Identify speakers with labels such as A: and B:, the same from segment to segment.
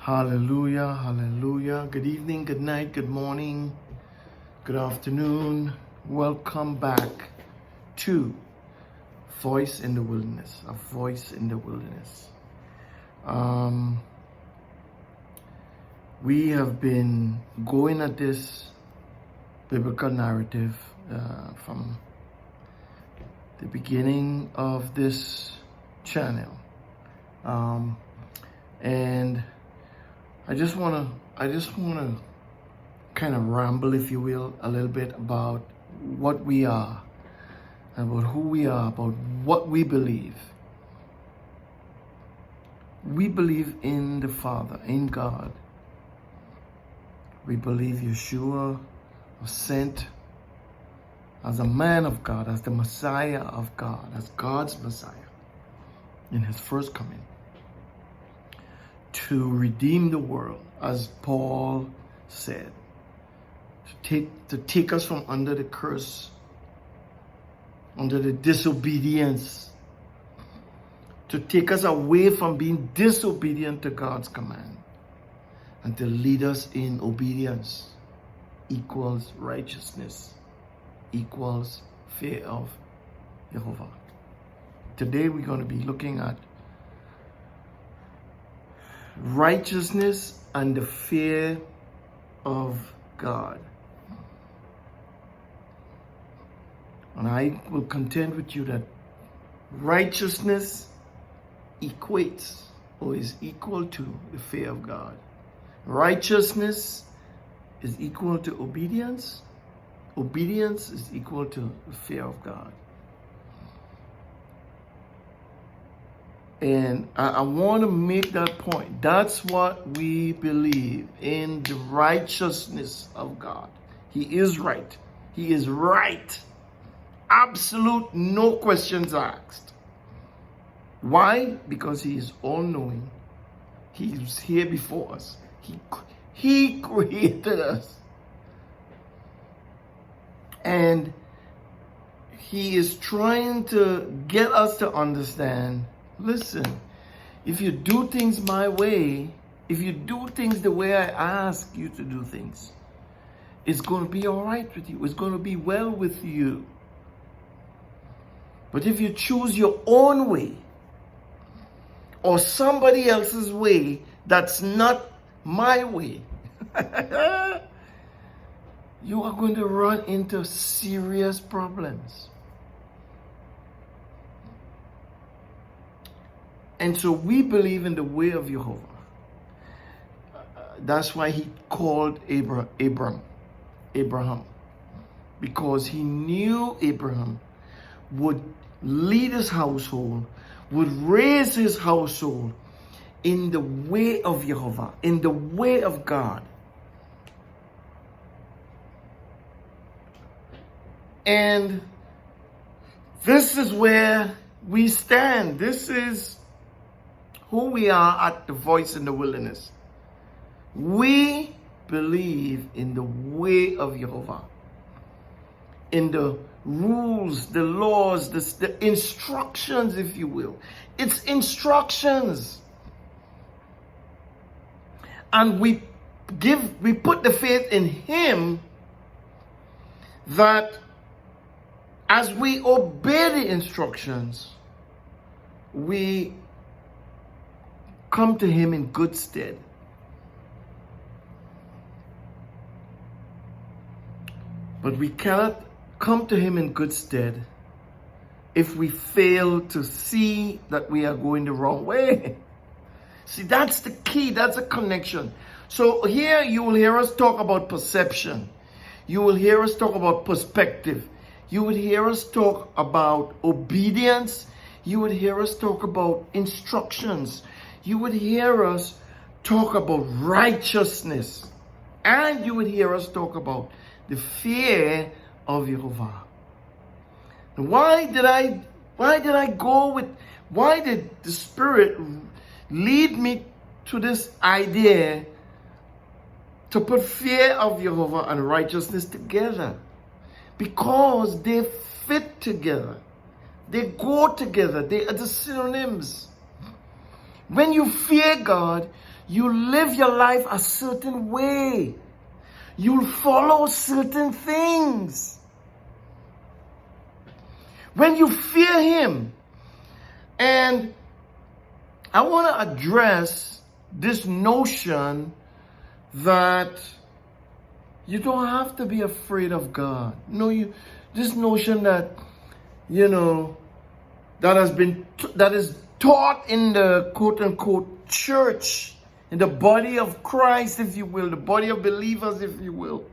A: Hallelujah, hallelujah. Good evening, good night, good morning, good afternoon. Welcome back to Voice in the Wilderness, a voice in the wilderness. We have been going at this biblical narrative from the beginning of this channel. And I just wanna kind of ramble, if you will, a little bit about what we are, about who we are, about what we believe. We believe in the Father, in God. We believe Yeshua was sent as a man of God, as the Messiah of God, as God's Messiah in his first coming, to redeem the world, as Paul said, to take us from under the curse, under the disobedience, to take us away from being disobedient to God's command, and to lead us in obedience equals righteousness, equals fear of Jehovah. Today we're going to be looking at righteousness and the fear of God. And I will contend with you that righteousness equates or is equal to the fear of God. Righteousness is equal to obedience. Obedience is equal to the fear of God. And I want to make that point. That's what we believe, in the righteousness of God. He is right. He is right. Absolute, no questions asked. Why? Because he is all-knowing. He was here before us. He created us. And he is trying to get us to understand, listen, if you do things my way, if you do things the way I ask you to do things, it's going to be all right with you. It's going to be well with you. But if you choose your own way or somebody else's way that's not my way, you are going to run into serious problems. And so we believe in the way of Yehovah. That's why he called Abraham, because he knew Abraham would lead his household, would raise his household in the way of Yehovah, in the way of God. And this is where we stand. This is who we are at the Voice in the Wilderness. We believe in the way of Yehovah, in the rules, the laws, the instructions, if you will. It's instructions. And we put the faith in him that as we obey the instructions, we come to him in good stead. But we cannot come to him in good stead if we fail to see that we are going the wrong way. See, that's the key. That's a connection. So here you will hear us talk about perception. You will hear us talk about perspective. You would hear us talk about obedience. You would hear us talk about instructions. You would hear us talk about righteousness. And you would hear us talk about the fear of Yehovah. Why did the Spirit lead me to this idea to put fear of Yehovah and righteousness together? Because they fit together. They go together. They are the synonyms. When you fear God, you live your life a certain way. You'll follow certain things. When you fear him, and I want to address this notion that you don't have to be afraid of God. No, this notion that, that is taught in the quote-unquote church, in the body of Christ, if you will, the body of believers, if you will.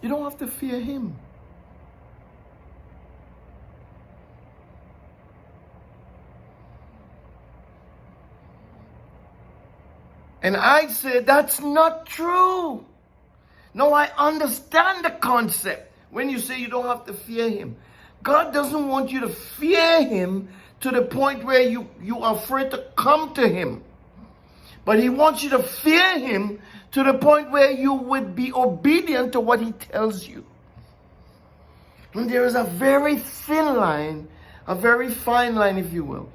A: You don't have to fear him. And I said, that's not true. No, I understand the concept when you say you don't have to fear him. God doesn't want you to fear him to the point where you are afraid to come to him. But he wants you to fear him to the point where you would be obedient to what he tells you. And there is a very thin line, a very fine line, if you will.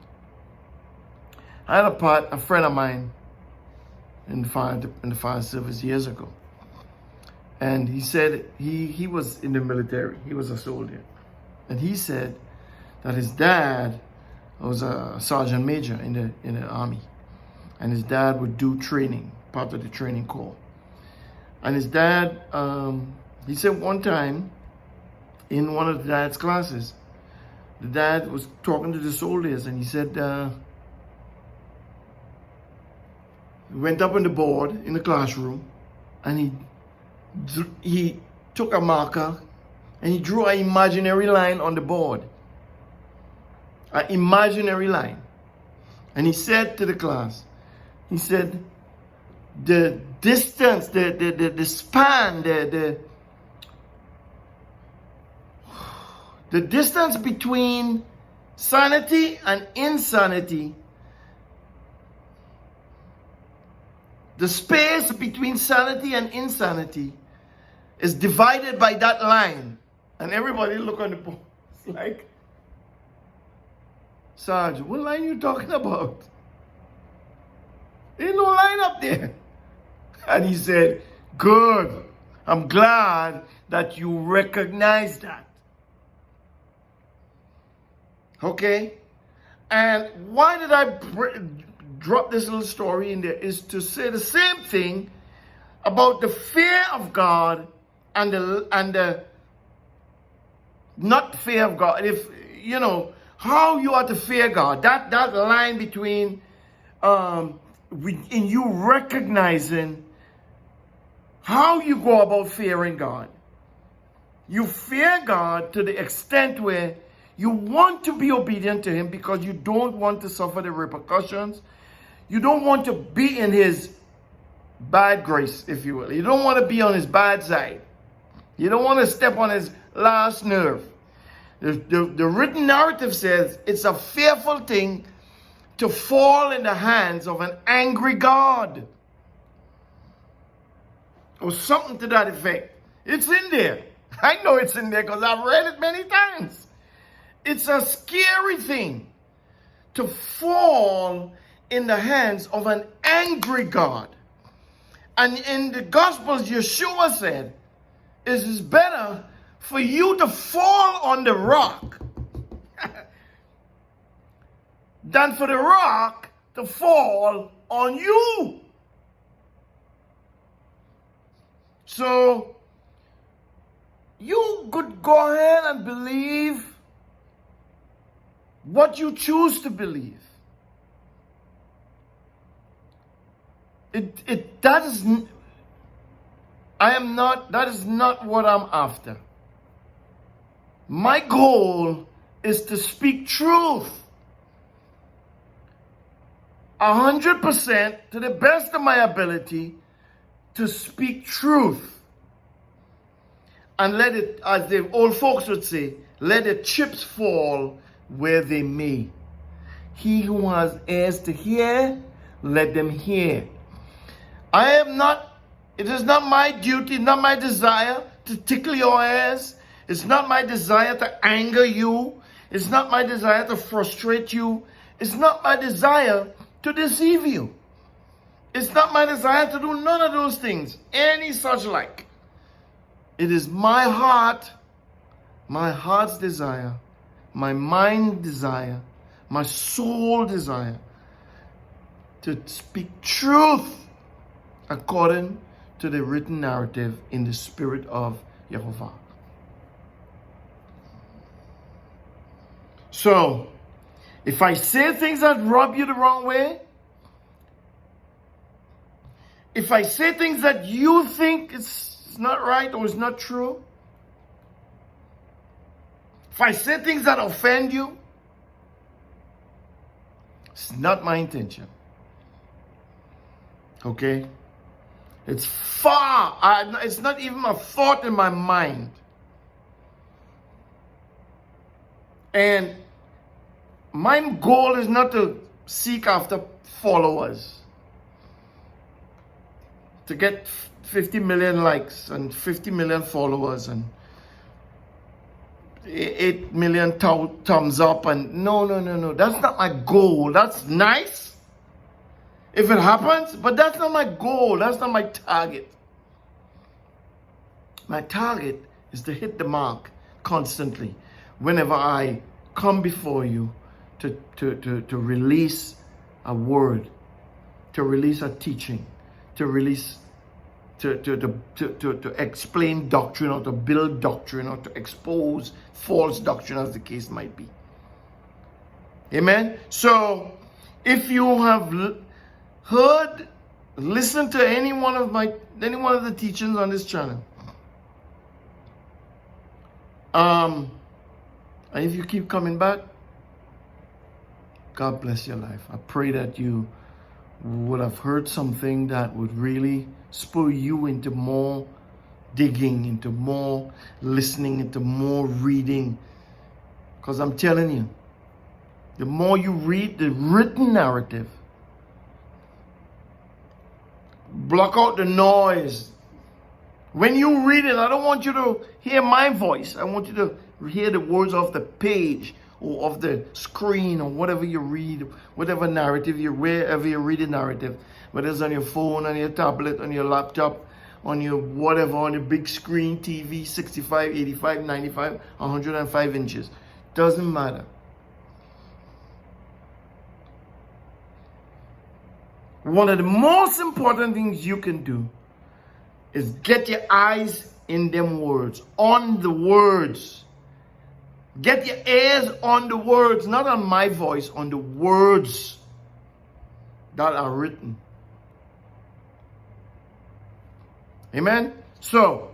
A: I had a friend of mine in the fire service years ago. And he said he was in the military. He was a soldier. And he said that his dad was a sergeant major in the army. And his dad would do training, part of the training corps. And his dad, he said one time in one of the dad's classes, the dad was talking to the soldiers, and he said, he went up on the board in the classroom, and he took a marker and he drew an imaginary line on the board. An imaginary line. And he said to the class, he said, the distance, the span, the distance between sanity and insanity, the space between sanity and insanity is divided by that line. And everybody look on the board. It's like, Sarge, what line you talking about? Ain't no line up there. And he said, good. I'm glad that you recognize that. Okay? And why did I drop this little story in there? Is to say the same thing about the fear of God and the not fear of God. If how you are to fear God, that line between in you recognizing how you go about fearing God. You fear God to the extent where you want to be obedient to him because you don't want to suffer the repercussions. You don't want to be in his bad grace, if you will. You don't want to be on his bad side. You don't want to step on his last nerve. The written narrative says it's a fearful thing to fall in the hands of an angry God. Or something to that effect. It's in there. I know it's in there because I've read it many times. It's a scary thing to fall in the hands of an angry God. And in the Gospels, Yeshua said, it is better for you to fall on the rock than for the rock to fall on you. So, you could go ahead and believe what you choose to believe. That is not what I'm after. My goal is to speak truth 100% to the best of my ability, to speak truth. And let it, as the old folks would say, let the chips fall where they may. He who has ears to hear, let them hear. It is not my duty, not my desire to tickle your ears. It's not my desire to anger you. It's not my desire to frustrate you. It's not my desire to deceive you. It's not my desire to do none of those things, any such like. It is my heart's desire, my mind desire, my soul desire to speak truth according to the written narrative in the spirit of Yehovah. So, if I say things that rub you the wrong way, if I say things that you think it's not right or it's not true, if I say things that offend you, it's not my intention. Okay? It's it's not even a thought in my mind. And my goal is not to seek after followers, to get 50 million likes and 50 million followers and 8 million thumbs up. And no. That's not my goal. That's nice if it happens, but that's not my goal. That's not my target. My target is to hit the mark constantly whenever I come before you to release a word, to release a teaching, to release to explain doctrine or to build doctrine or to expose false doctrine, as the case might be. Amen. So if you have listened to any one of the teachings on this channel, and if you keep coming back, God bless your life. I pray that you would have heard something that would really spur you into more digging, into more listening, into more reading. Because I'm telling you, the more you read the written narrative, block out the noise. When you read it, I don't want you to hear my voice. I want you to hear the words off the page or of the screen or whatever you read, whatever narrative wherever you read a narrative, whether it's on your phone, on your tablet, on your laptop, on your whatever, on your big screen TV, 65, 85, 95, 105 inches. Doesn't matter. One of the most important things you can do is get your eyes in them words, on the words. Get your ears on the words, not on my voice, on the words that are written. Amen? So,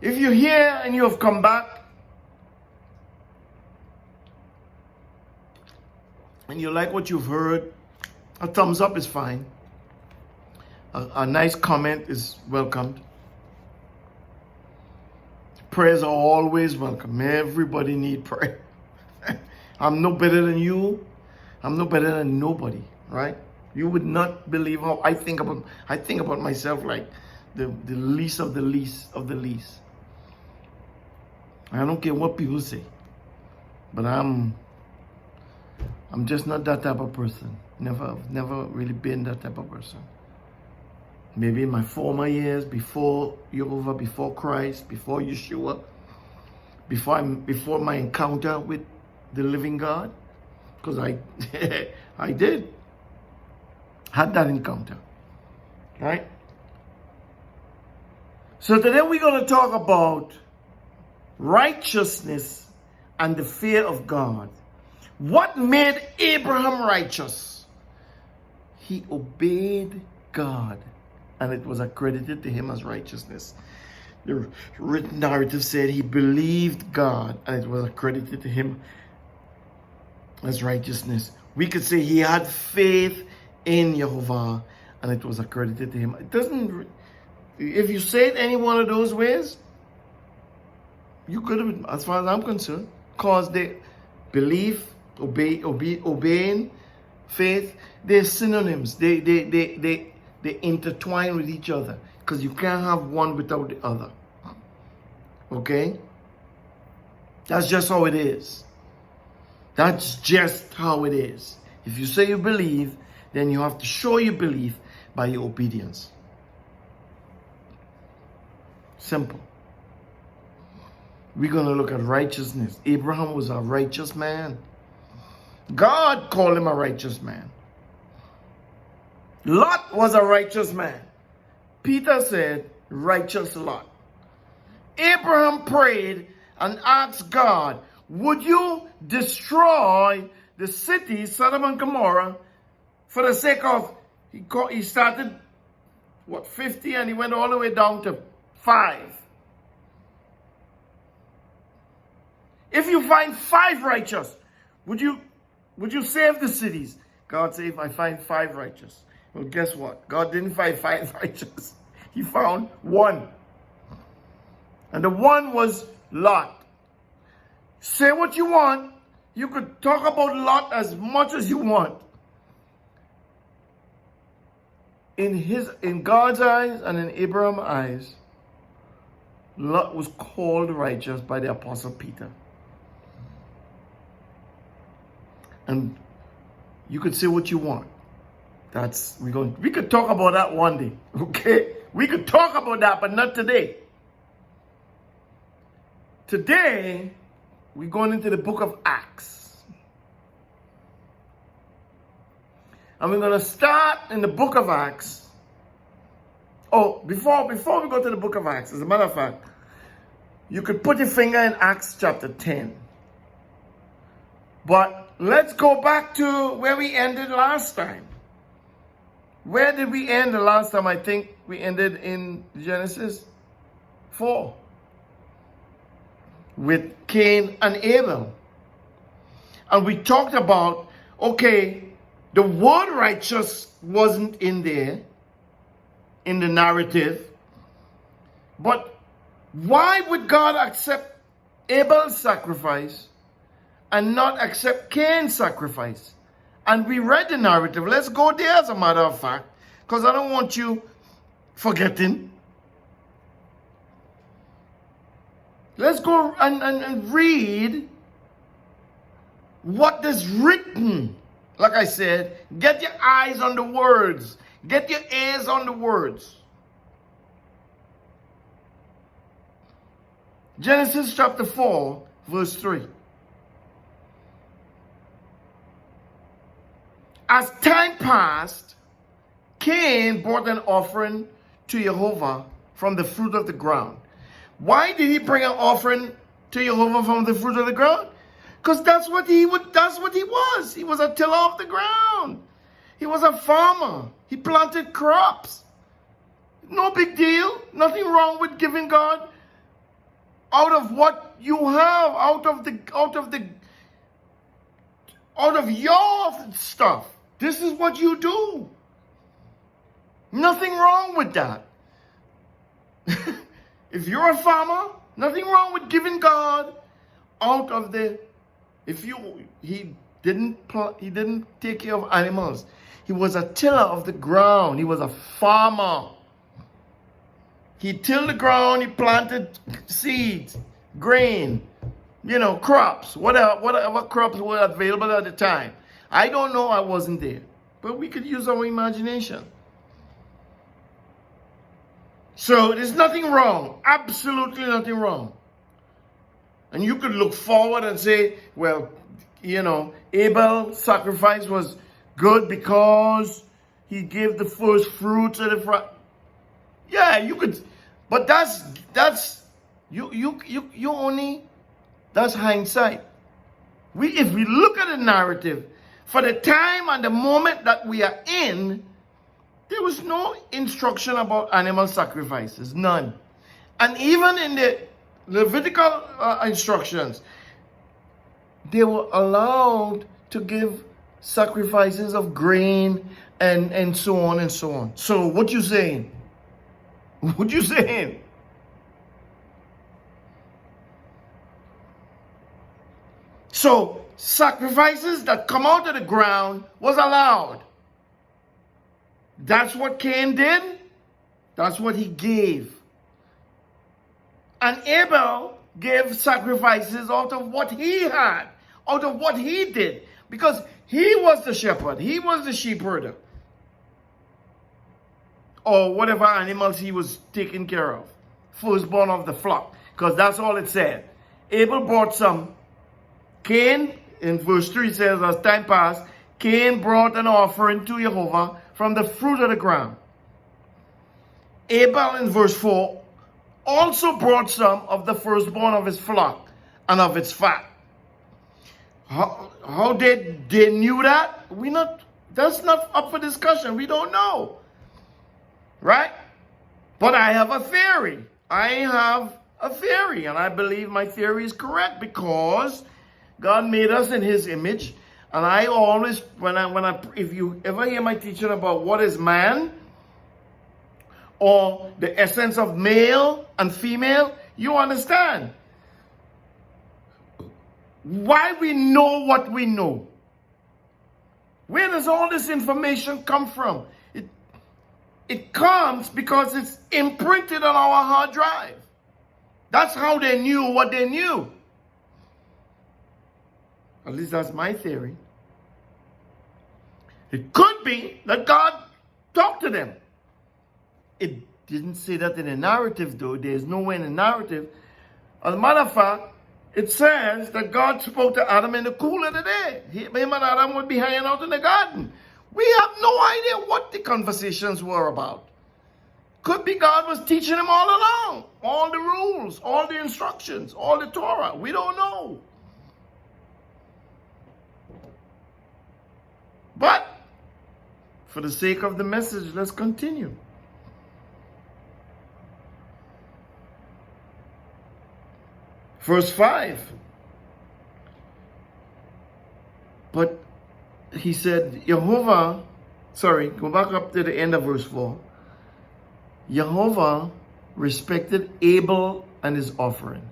A: if you're here and you have come back, and you like what you've heard, a thumbs up is fine. A nice comment is welcomed. Prayers are always welcome. Everybody need prayer. I'm no better than you. I'm no better than nobody, right? You would not believe how I think about myself like the least of the least of the least. I don't care what people say, but I'm just not that type of person. Never really been that type of person. Maybe in my former years, before Yehovah, before Christ, before Yeshua, before my encounter with the living God, because I had that encounter, right? So today we're going to talk about righteousness and the fear of God. What made Abraham righteous? He obeyed God, and it was accredited to him as righteousness. The written narrative said he believed God, and it was accredited to him as righteousness. We could say he had faith in Yehovah, and it was accredited to him. It doesn't. If you say it any one of those ways, you could have, as far as I'm concerned, cause the belief, obeying, faith, they're synonyms. They intertwine with each other, because you can't have one without the other. Okay? That's just how it is. That's just how it is. If you say you believe, then you have to show your belief by your obedience. Simple. We're going to look at righteousness. Abraham was a righteous man. God called him a righteous man. Lot was a righteous man. Peter said, righteous Lot. Abraham prayed and asked God, would you destroy the city, Sodom and Gomorrah, for the sake of, he started, 50, and he went all the way down to 5. If you find 5 righteous, would you save the cities? God said, if I find 5 righteous. Well, guess what? God didn't find 5 righteous. He found 1. And the 1 was Lot. Say what you want. You could talk about Lot as much as you want. In God's eyes and in Abraham's eyes, Lot was called righteous by the Apostle Peter. And you could say what you want. We could talk about that one day, okay? We could talk about that, but not today. Today, we're going into the book of Acts. And we're going to start in the book of Acts. Oh, before we go to the book of Acts, as a matter of fact, you could put your finger in Acts chapter 10. But let's go back to where we ended last time. Where did we end the last time? I think we ended in Genesis 4. With Cain and Abel. And we talked about, okay, the word righteous wasn't in there, in the narrative. But why would God accept Abel's sacrifice and not accept Cain's sacrifice? And we read the narrative. Let's go there as a matter of fact, because I don't want you forgetting. Let's go and read what is written. Like I said, get your eyes on the words. Get your ears on the words. Genesis chapter 4, verse 3. As time passed, Cain brought an offering to Yehovah from the fruit of the ground. Why did he bring an offering to Yehovah from the fruit of the ground? Because that's what he was. He was a tiller of the ground. He was a farmer. He planted crops. No big deal. Nothing wrong with giving God out of what you have, out of your stuff. This is what you do. Nothing wrong with that. If you're a farmer, nothing wrong with giving God out of the. He didn't take care of animals. He was a tiller of the ground. He was a farmer. He tilled the ground. He planted seeds, grain, crops, whatever crops were available at the time. I don't know. I wasn't there, but we could use our imagination. So there's nothing wrong, absolutely nothing wrong. And you could look forward and say, well, Abel's sacrifice was good because he gave the first fruits of the fruit. Yeah, you could, but that's hindsight. If we look at the narrative, for the time and the moment that we are in, there was no instruction about animal sacrifices, none. And even in the Levitical instructions, they were allowed to give sacrifices of grain and so on and so on. So what you saying? What you saying? So sacrifices that come out of the ground was allowed. That's what Cain did. That's what he gave. And Abel gave sacrifices out of what he had, out of what he did, because he was the shepherd, he was the sheep herder, or whatever animals he was taking care of, firstborn of the flock, because that's all it said. Abel brought some. Cain, in verse 3 says, as time passed, Cain brought an offering to Yehovah from the fruit of the ground. Abel, in verse 4, also brought some of the firstborn of his flock and of its fat. How they knew that? That's not up for discussion. We don't know. Right? But I have a theory. And I believe my theory is correct, because God made us in his image. And I always, if you ever hear my teaching about what is man, or the essence of male and female, you understand why we know what we know. Where does all this information come from? It comes because it's imprinted on our hard drive. That's how they knew what they knew. At least that's my theory. It could be that God talked to them. It didn't say that in the narrative, though. There's nowhere in the narrative. As a matter of fact, it says that God spoke to Adam in the cool of the day. Him and Adam would be hanging out in the garden. We have no idea what the conversations were about. Could be God was teaching him all along. All the rules, all the instructions, all the Torah. We don't know. But, for the sake of the message, let's continue. Verse 5. But he said, go back up to the end of verse 4. Yehovah respected Abel and his offering.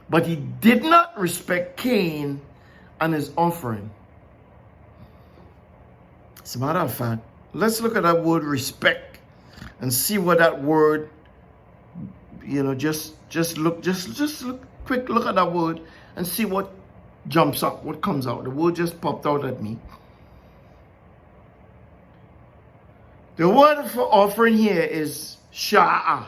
A: But he did not respect Cain and his offering. As a matter of fact, let's look at that word respect and see what that word, just quick look at that word and see what jumps up, what comes out. The word just popped out at me. The word for offering here is sha'ah.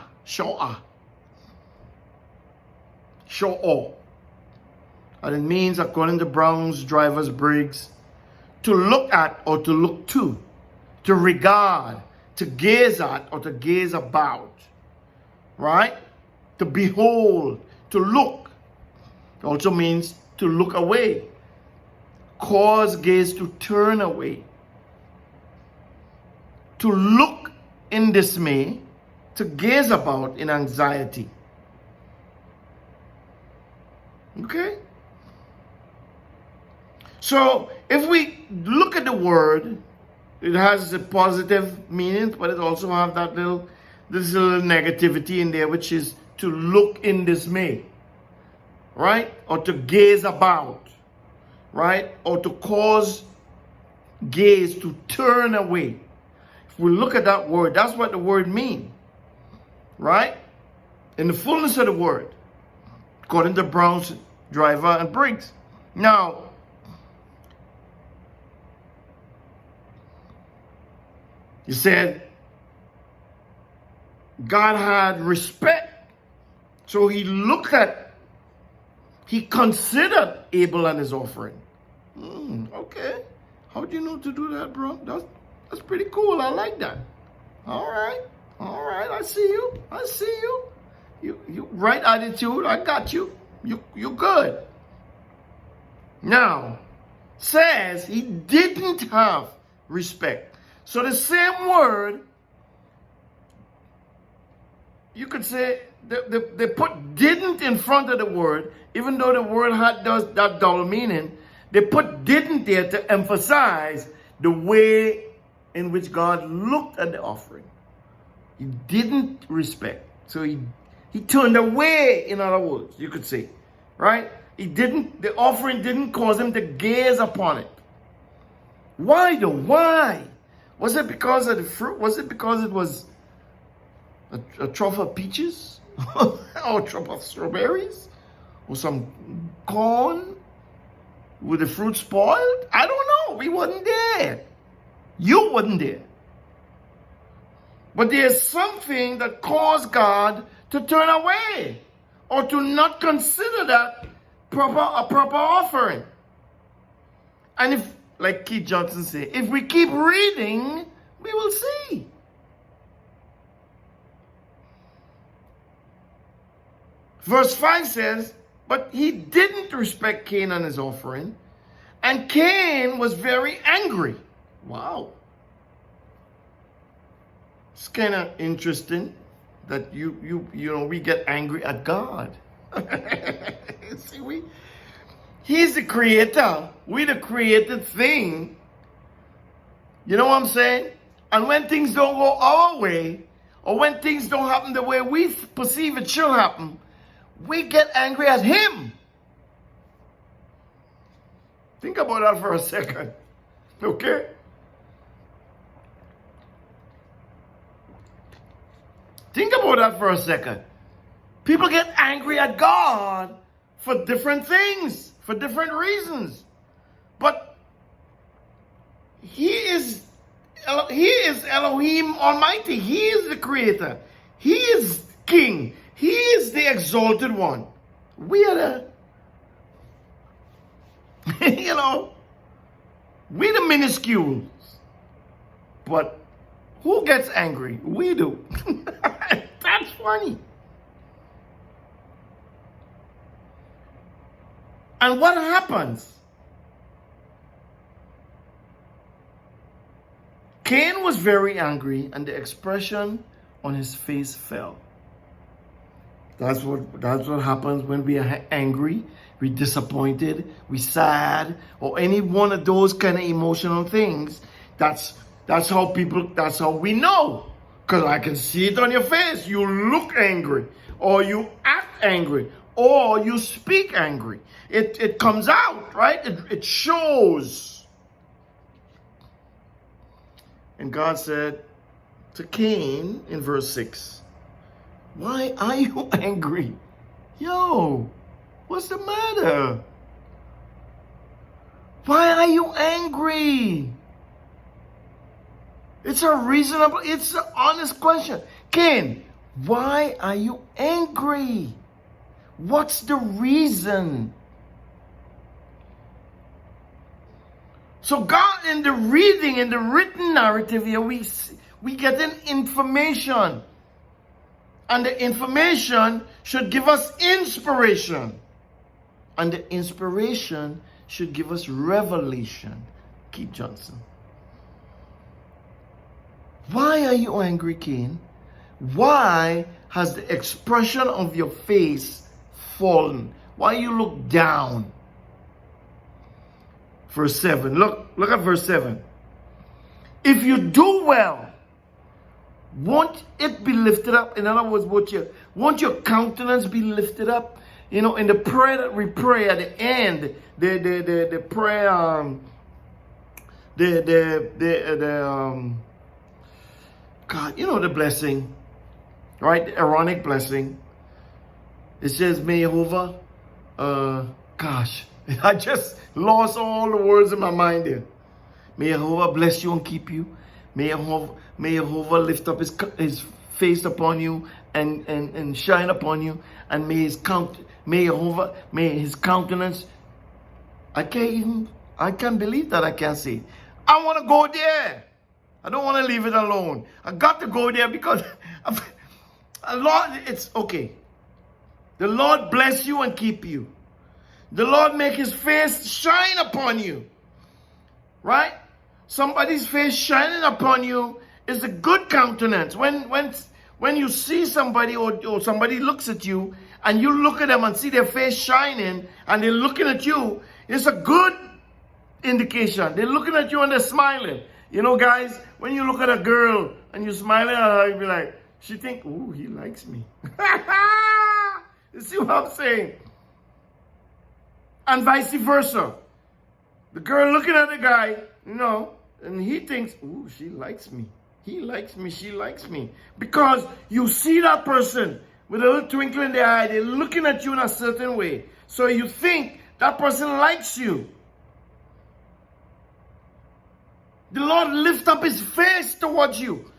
A: And it means, according to Brown's Drivers Briggs, to look at or to look to regard, to gaze at or to gaze about, right? To behold, to look. It also means to look away, cause gaze to turn away, to look in dismay, to gaze about in anxiety. Okay? So, if we look at the word, it has a positive meaning, but it also has this little negativity in there, which is to look in dismay, right? Or to gaze about, right? Or to cause gaze to turn away. If we look at that word, that's what the word means, right? In the fullness of the word, according to Brown's, Driver, and Briggs. Now, he said God had respect. So he considered Abel and his offering. Okay. How do you know to do that, bro? That's pretty cool. I like that. All right. I see you. You right attitude. I got you. You good. Now, says he didn't have respect. So the same word, you could say, they put didn't in front of the word, even though the word does that double meaning. They put didn't there to emphasize the way in which God looked at the offering. He didn't respect. So he turned away, in other words, you could say. Right? The offering didn't cause him to gaze upon it. Why though? Why? Was it because of the fruit? Was it because it was a trough of peaches? or a drop of strawberries, or some corn with the fruit spoiled. I don't know. We wasn't there. You wasn't there. But there's something that caused God to turn away or to not consider that a proper offering. And if, like Keith Johnson said, if we keep reading, we will see. Verse 5 says, but he didn't respect Cain and his offering, and Cain was very angry. Wow. It's kind of interesting that you know we get angry at God. See, He's the creator. We're the created thing. You know what I'm saying? And when things don't go our way, or when things don't happen the way we perceive it should happen, we get angry at him. Think about that for a second. Okay? Think about that for a second. People get angry at God for different things, for different reasons. But He is Elohim Almighty. He is the creator. He is king. He is the exalted one. We are the, we the minuscules. But who gets angry? We do. That's funny. And what happens? Cain was very angry, and the expression on his face fell. That's what happens when we are angry, we're disappointed, we're sad, or any one of those kind of emotional things. That's how we know. Because I can see it on your face. You look angry, or you act angry, or you speak angry. It comes out, right? It shows. And God said to Cain in verse 6, why are you angry? Yo, what's the matter? Why are you angry? It's an honest question. Cain, why are you angry? What's the reason? So God, in the written narrative here, we get an information. And the information should give us inspiration. And the inspiration should give us revelation. Keith Johnson. Why are you angry, Cain? Why has the expression of your face fallen? Why you look down? Verse 7. Look at verse 7. If you do well, won't it be lifted up? In other words, won't your countenance be lifted up? You know, in the prayer that we pray at the end, the prayer, God, you know, the blessing, right? The Aaronic blessing. It says, may Yehovah, I just lost all the words in my mind there. May Yehovah bless you and keep you. May Yehovah lift up his face upon you and shine upon you. And may his countenance. I can't believe that I can't see. I want to go there. I don't want to leave it alone. I got to go there because it's okay. The Lord bless you and keep you. The Lord make his face shine upon you. Right? Somebody's face shining upon you is a good countenance. When you see somebody or somebody looks at you and you look at them and see their face shining and they're looking at you, it's a good indication. They're looking at you and they're smiling. You know, guys, when you look at a girl and you're smiling at her, you'll be like, she think, ooh, he likes me. You see what I'm saying? And vice versa. The girl looking at the guy, you know, and he thinks, ooh, she likes me. He likes me, she likes me. Because you see that person with a little twinkle in their eye. They're looking at you in a certain way. So you think that person likes you. The Lord lift up his face towards you.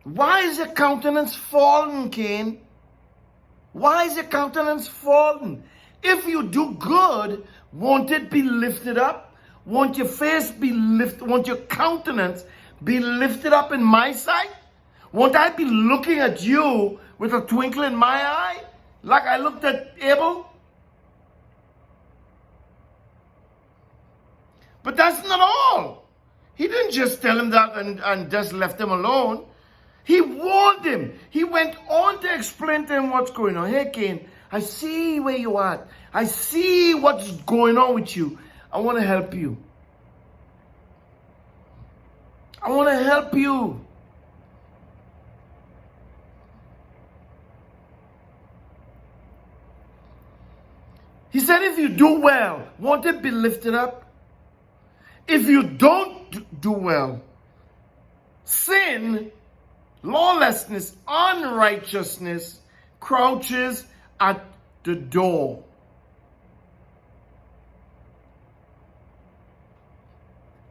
A: Why is your countenance fallen, Cain? Why is your countenance fallen? If you do good, won't it be lifted up? Won't your face be lifted? Won't your countenance be lifted up in my sight? Won't I be looking at you with a twinkle in my eye, like I looked at Abel? But that's not all. He didn't just tell him that and just left him alone. He warned him. He went on to explain to him what's going on. Hey, Cain, I see where you are. I see what's going on with you. I want to help you. I want to help you. He said, if you do well, won't it be lifted up? If you don't do well, sin, lawlessness, unrighteousness crouches at the door.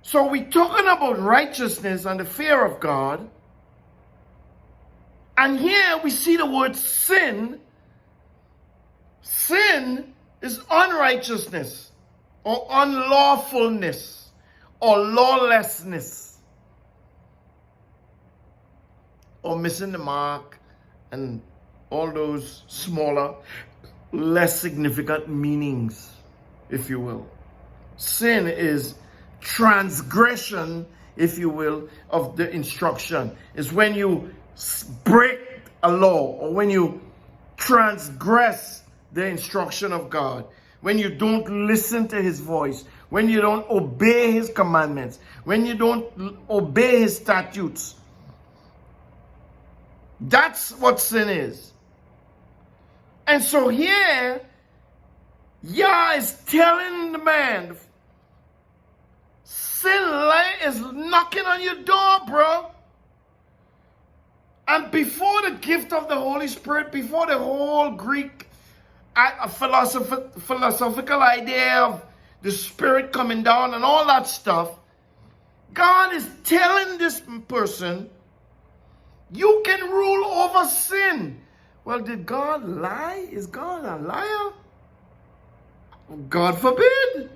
A: So we're talking about righteousness and the fear of God. And here we see the word sin. Sin is unrighteousness or unlawfulness or lawlessness or missing the mark and all those smaller, less significant meanings, if you will. Sin is transgression, if you will, of the instruction. It's when you break a law or when you transgress the instruction of God, when you don't listen to his voice, when you don't obey his commandments, when you don't obey his statutes. That's what sin is. And so here, Yah is telling the man, sin is knocking on your door, bro. And before the gift of the Holy Spirit, before the whole Greek philosophical idea of the Spirit coming down and all that stuff, God is telling this person, you can rule over sin. Well, did God lie? Is God a liar? God forbid.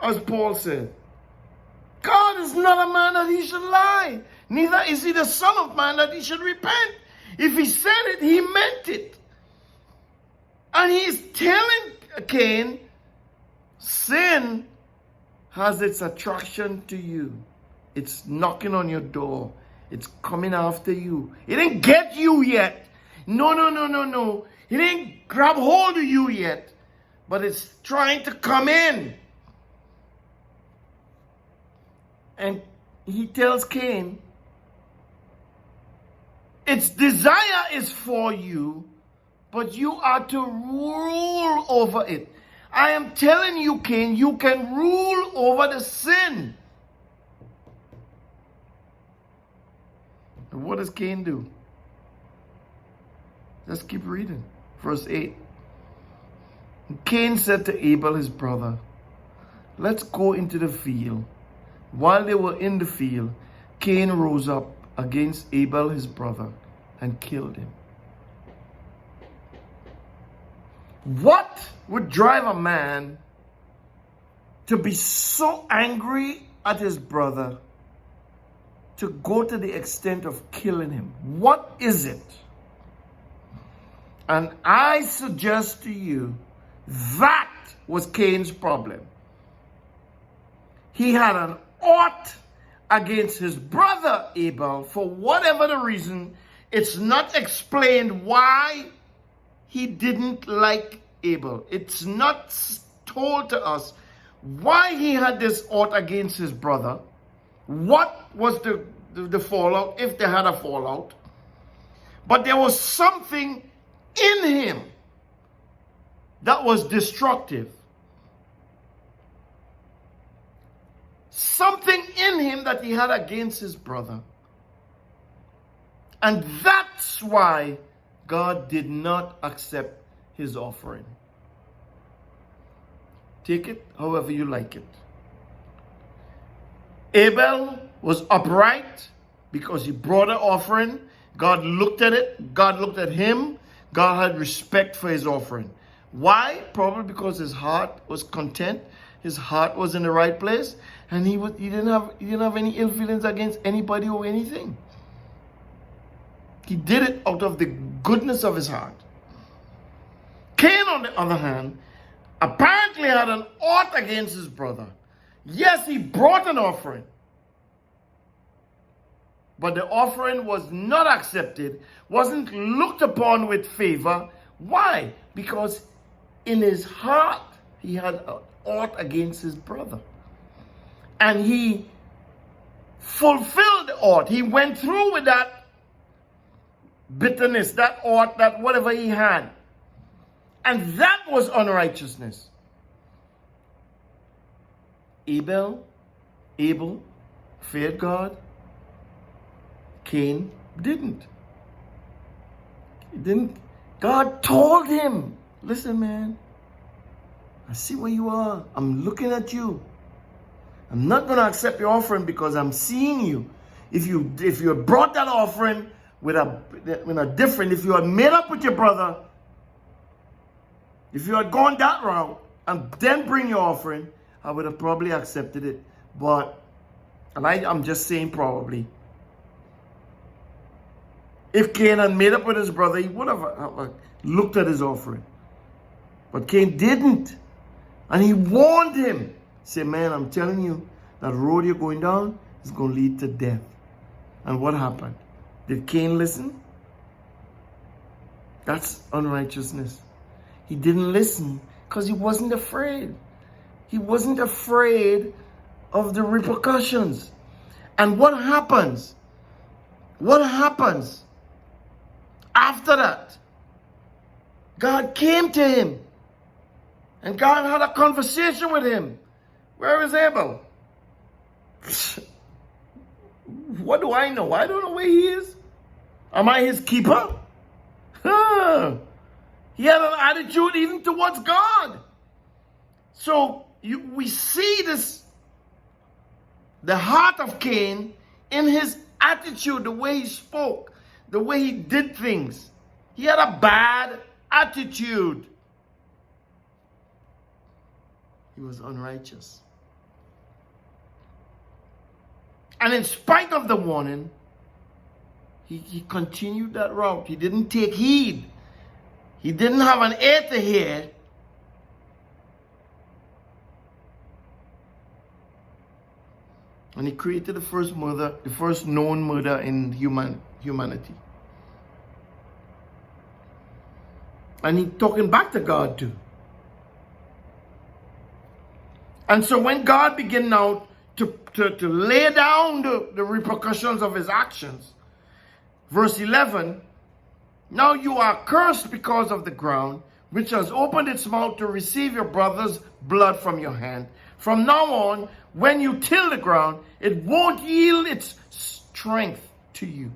A: As Paul said, God is not a man that he should lie. Neither is he the son of man that he should repent. If he said it, he meant it. And he's telling Cain, sin has its attraction to you. It's knocking on your door. It's coming after you. It didn't get you yet. No. It didn't grab hold of you yet. But it's trying to come in. And he tells Cain, its desire is for you, but you are to rule over it. I am telling you, Cain, you can rule over the sin. And what does Cain do? Let's keep reading. Verse 8. Cain said to Abel, his brother, let's go into the field. While they were in the field, Cain rose up against Abel, his brother, and killed him. What would drive a man to be so angry at his brother to go to the extent of killing him? What is it? And I suggest to you, that was Cain's problem. He had an ought against his brother Abel for whatever the reason. It's not explained why he didn't like Abel. It's not told to us why he had this ought against his brother. What was the fallout, if they had a fallout. But there was something in him that was destructive. Something in him that he had against his brother. And that's why God did not accept his offering. Take it however you like it. Abel was upright because he brought an offering. God looked at it. God looked at him. God had respect for his offering. Why? Probably because his heart was content. His heart was in the right place, and he didn't have any ill feelings against anybody or anything. He did it out of the goodness of his heart. Cain, on the other hand, apparently had an ought against his brother. Yes, he brought an offering, but the offering was not accepted, wasn't looked upon with favor. Why? Because in his heart, he had an ought against his brother. And he fulfilled the ought. He went through with that bitterness, that ought, that whatever he had. And that was unrighteousness. Abel feared God. Cain didn't. He didn't. God told him, listen, man, I see where you are. I'm looking at you. I'm not going to accept your offering because I'm seeing you. If you had brought that offering with a different, if you had made up with your brother, if you had gone that route and then bring your offering, I would have probably accepted it. But, and I'm just saying probably, if Cain had made up with his brother, he would have looked at his offering. But Cain didn't. And he warned him. He said, man, I'm telling you, that road you're going down is going to lead to death. And what happened? Did Cain listen? That's unrighteousness. He didn't listen because he wasn't afraid. He wasn't afraid of the repercussions. And what happens? What happens after that? God came to him. And God had a conversation with him. Where is Abel? What do I know? I don't know where he is. Am I his keeper? He had an attitude even towards God. So we see this, the heart of Cain in his attitude, the way he spoke, the way he did things. He had a bad attitude. He was unrighteous. And in spite of the warning, he continued that route. He didn't take heed. He didn't have an ear to hear. And he created the first known murder in humanity. And he's talking back to God too. And so when God began now to lay down the repercussions of his actions, verse 11, now you are cursed because of the ground, which has opened its mouth to receive your brother's blood from your hand. From now on, when you till the ground, it won't yield its strength to you.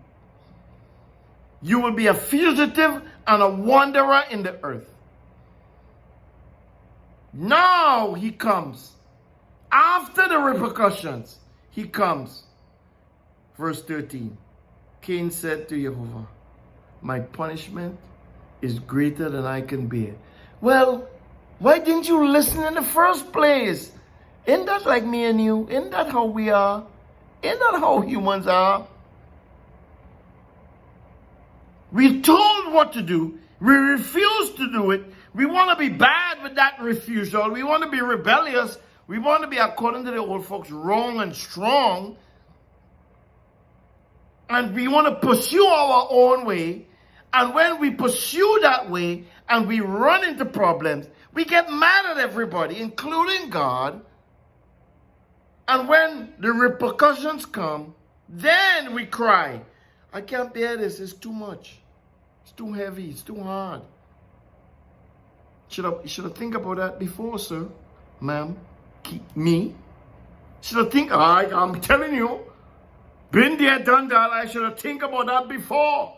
A: You will be a fugitive and a wanderer in the earth. Now he comes. After the repercussions, he comes. Verse 13. Cain said to Yehovah, my punishment is greater than I can bear. Well, why didn't you listen in the first place? Isn't that like me and you? Isn't that how we are? Isn't that how humans are? We're told what to do. We refuse to do it. We want to be bad with that refusal. We want to be rebellious. We want to be, according to the old folks, wrong and strong. And we want to pursue our own way. And when we pursue that way and we run into problems, we get mad at everybody, including God. And when the repercussions come, then we cry, I can't bear this, it's too much. It's too heavy, it's too hard. Should I think about that before, sir, ma'am, me? Should I think, I'm telling you, been there, done that, I should have think about that before.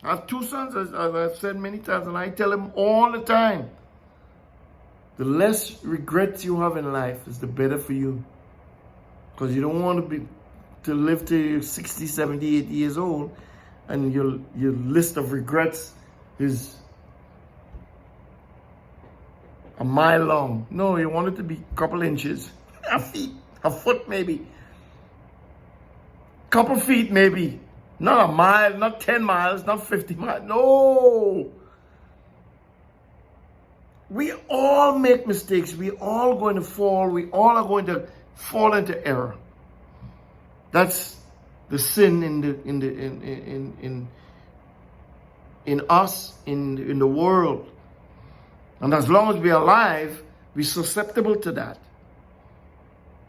A: I have two sons, as I've said many times, and I tell them all the time, the less regrets you have in life is the better for you. Because you don't want to live till you're 60, 70, 80 years old, and your list of regrets is a mile long. No, you want it to be a couple inches, a foot maybe, couple feet maybe. Not a mile, not 10 miles, not 50 miles. No. We all make mistakes. We all going to fall. We all are going to fall into error. That's the sin in us, in the world. And as long as we're alive, we're susceptible to that.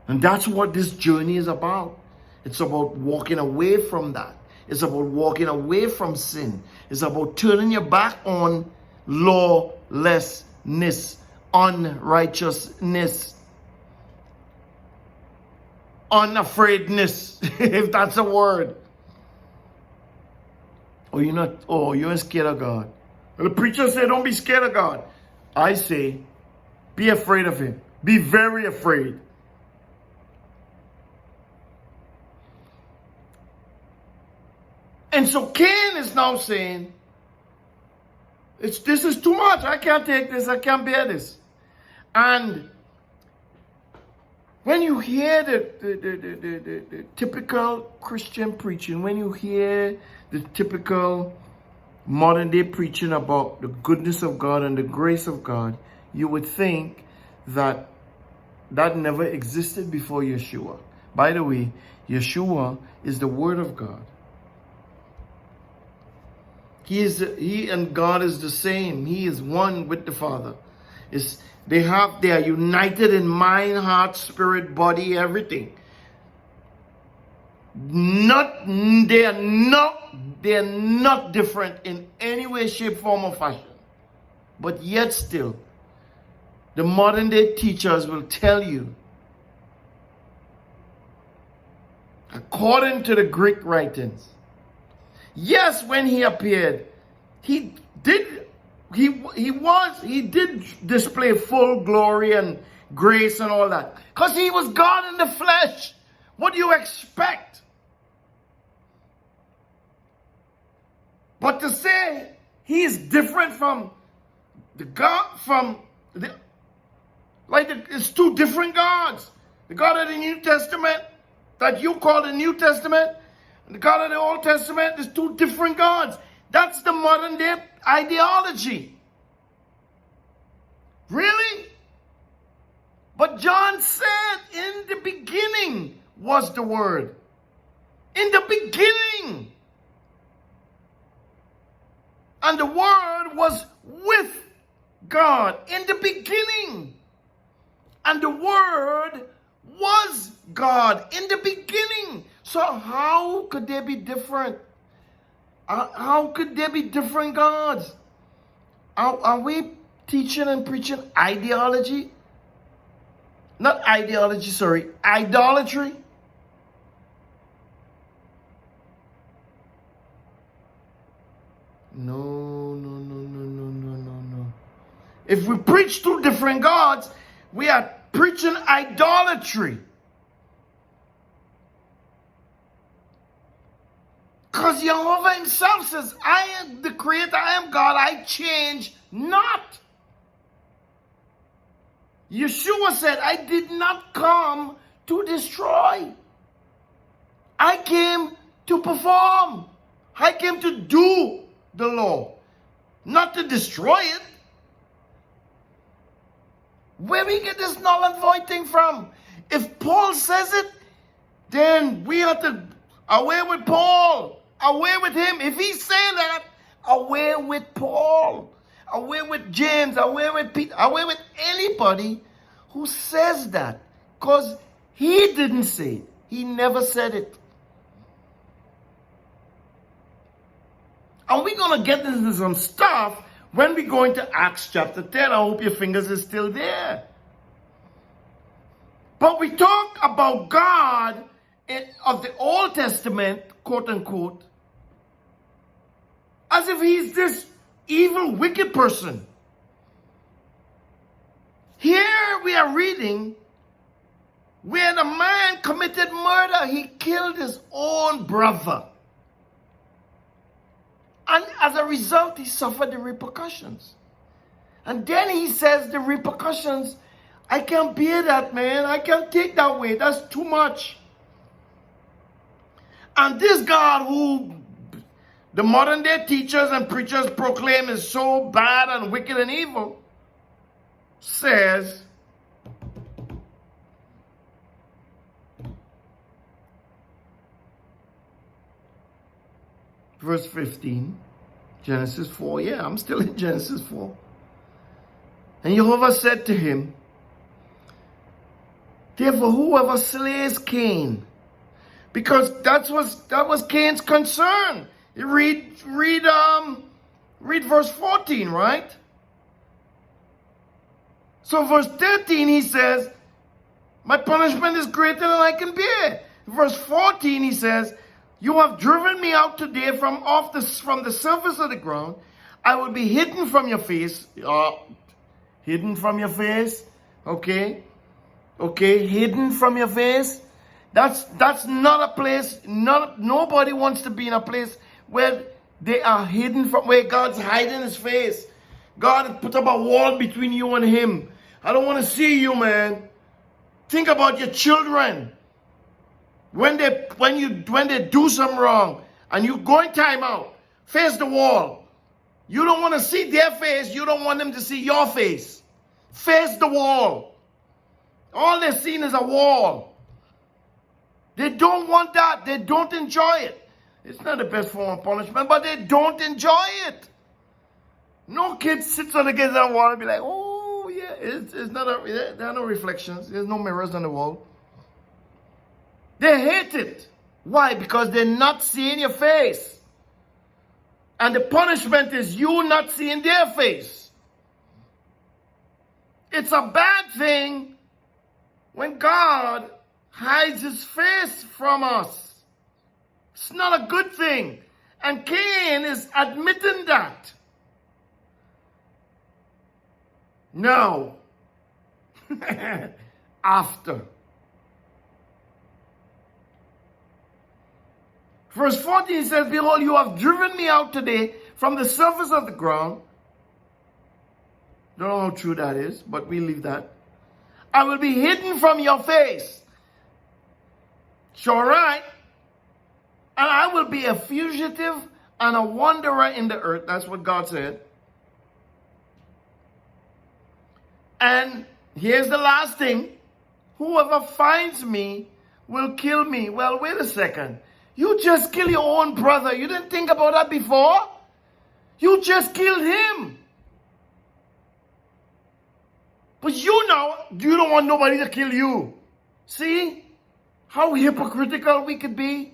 A: And that's what this journey is about. It's about walking away from that. It's about walking away from sin. It's about turning your back on lawlessness, unrighteousness, unafraidness, if that's a word. Or you're not, oh, you're scared of God. Well, the preacher said, don't be scared of God. I say, be afraid of him. Be very afraid. And so Cain is now saying, this is too much. I can't take this. I can't bear this. And when you hear the typical Christian preaching, when you hear the typical modern day preaching about the goodness of God and the grace of God, you would think that never existed before Yeshua. By the way, Yeshua is the Word of God. He and God is the same. He is one with the Father. They are united in mind, heart, spirit, body, everything. They are not different in any way, shape, form, or fashion. But yet still, the modern day teachers will tell you, according to the Greek writings, yes, when he appeared, he did display full glory and grace and all that. Because he was God in the flesh. What do you expect? But to say he is different from it's two different gods. The God of the New Testament that you call the New Testament, and the God of the Old Testament, is two different gods. That's the modern day ideology. Really? But John said, in the beginning was the Word. In the beginning. And the Word was with God. In the beginning. And the Word was God. In the beginning. So how could they be different? How could there be different gods? Are we teaching and preaching ideology? Not ideology, sorry. Idolatry? No. If we preach two different gods, we are preaching idolatry. Because Yehovah himself says, I am the creator, I am God, I change not. Yeshua said, I did not come to destroy. I came to perform. I came to do the law, not to destroy it. Where we get this null and void thing from? If Paul says it, then we have to away with Paul, away with him. If he say that, away with Paul, away with James, away with Peter, away with anybody who says that. Because he didn't say it. He never said it. And we're going to get into some stuff when we go into Acts chapter 10. I hope your fingers are still there. But we talk about God of the Old Testament, quote unquote, As if he's this evil, wicked person. Here we are reading where the man committed murder. He killed his own brother. And as a result, he suffered the repercussions. And then he says the repercussions, I can't bear that, man. I can't take that weight. That's too much. And this God who the modern day teachers and preachers proclaim is so bad and wicked and evil, says, verse 15, Genesis 4. Yeah, I'm still in Genesis 4. And Yehovah said to him, therefore, whoever slays Cain, because that was Cain's concern. You read verse 14, right? So verse 13, he says, my punishment is greater than I can bear. Verse 14, he says, you have driven me out today from the surface of the ground. I will be hidden from your face. Hidden from your face. Okay, hidden from your face. That's not a place. Nobody wants to be in a place where they are hidden from, where God's hiding his face. God has put up a wall between you and him. I don't want to see you, man. Think about your children. When they do something wrong and you go in time out, face the wall. You don't want to see their face. You don't want them to see your face. Face the wall. All they're seeing is a wall. They don't want that. They don't enjoy it. It's not the best form of punishment, but they don't enjoy it. No kid sits on the gates of the wall and be like, oh, yeah, there are no reflections. There's no mirrors on the wall. They hate it. Why? Because they're not seeing your face. And the punishment is you not seeing their face. It's a bad thing when God hides his face from us. It's not a good thing. And Cain is admitting that. Now, after. Verse 14 says, behold, you have driven me out today from the surface of the ground. Don't know how true that is, but we leave that. I will be hidden from your face. Sure, right? And I will be a fugitive and a wanderer in the earth. That's what God said. And here's the last thing. Whoever finds me will kill me. Well, wait a second. You just killed your own brother. You didn't think about that before? You just killed him. But you don't want nobody to kill you. See how hypocritical we could be?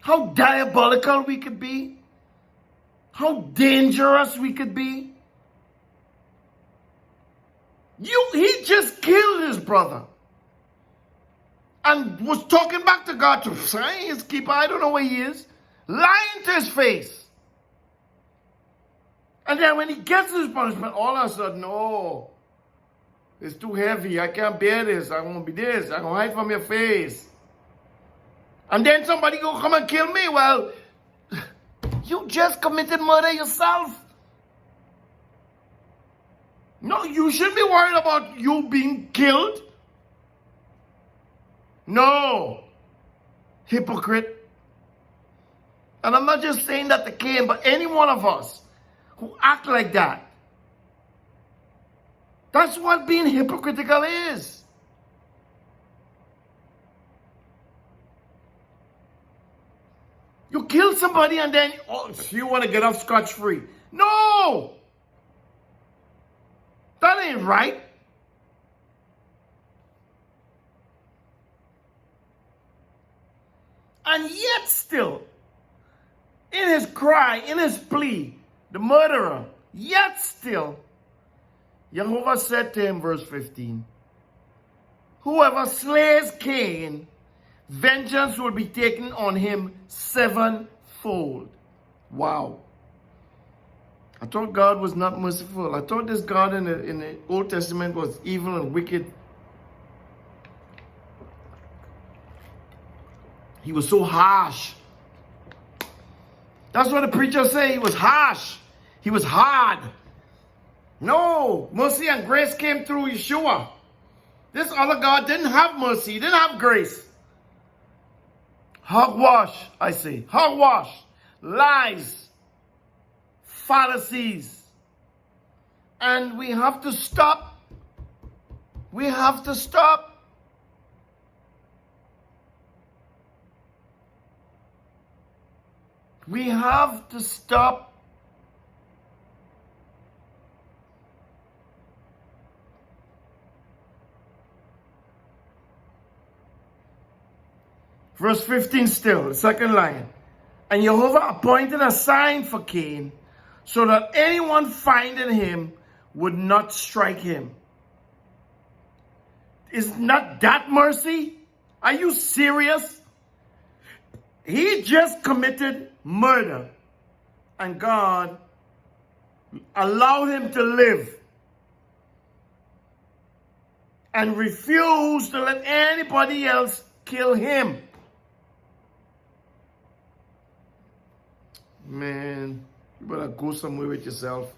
A: How diabolical we could be? How dangerous we could be? He just killed his brother. And was talking back to God to say his keeper, I don't know where he is, lying to his face. And then when he gets his punishment, all of a sudden, oh, it's too heavy. I can't bear this. I'm going to be this. I'm going to hide from your face. And then somebody go come and kill me. Well, you just committed murder yourself. No, you shouldn't be worried about you being killed. No. Hypocrite. And I'm not just saying that to Cain, but any one of us who act like that. That's what being hypocritical is. You kill somebody and then you want to get off scotch-free. No! That ain't right. And yet still, in his cry, in his plea, the murderer, yet still, Yehovah said to him, verse 15, whoever slays Cain, vengeance will be taken on him 7 fold. Wow. I thought God was not merciful. I thought this God in the Old Testament was evil and wicked. He was so harsh. That's what the preachers say. He was harsh. He was hard. No, mercy and grace came through Yeshua. This other God didn't have mercy. He didn't have grace. Hogwash, I say. Hogwash. Lies. Fallacies. And we have to stop. We have to stop. We have to stop. Verse 15 still, the second line. And Yehovah appointed a sign for Cain, so that anyone finding him would not strike him. Is not that mercy? Are you serious? He just committed murder, and God allowed him to live and refused to let anybody else kill him. Man, you better go somewhere with yourself.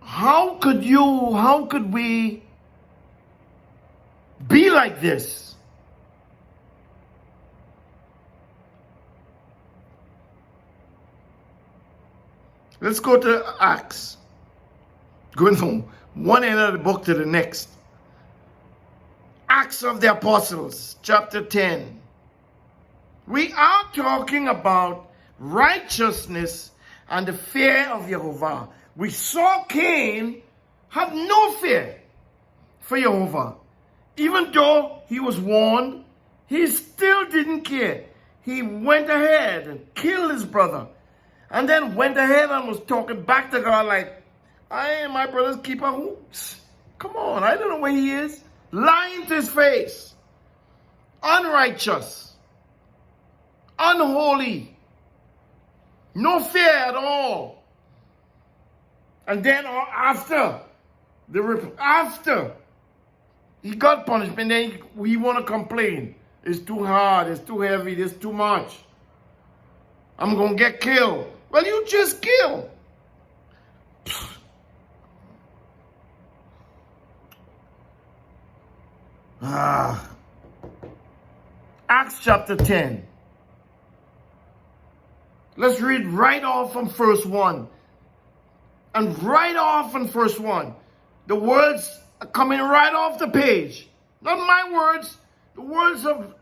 A: How could we be like this? Let's go to Acts. Going from one end of the book to the next. Acts of the Apostles, chapter 10. We are talking about righteousness and the fear of Yehovah. We saw Cain have no fear for Yehovah. Even though he was warned, he still didn't care. He went ahead and killed his brother. And then went ahead and was talking back to God like, I am my brother's keeper. Oops. Come on, I don't know where he is. Lying to his face. Unrighteous. Unholy. No fear at all. And then after he got punishment, then he want to complain. It's too hard, it's too heavy, it's too much. I'm going to get killed. Well, you just killed. Acts chapter 10. Let's read right off from verse 1. And right off from verse 1. The words are coming right off the page. Not my words. The words of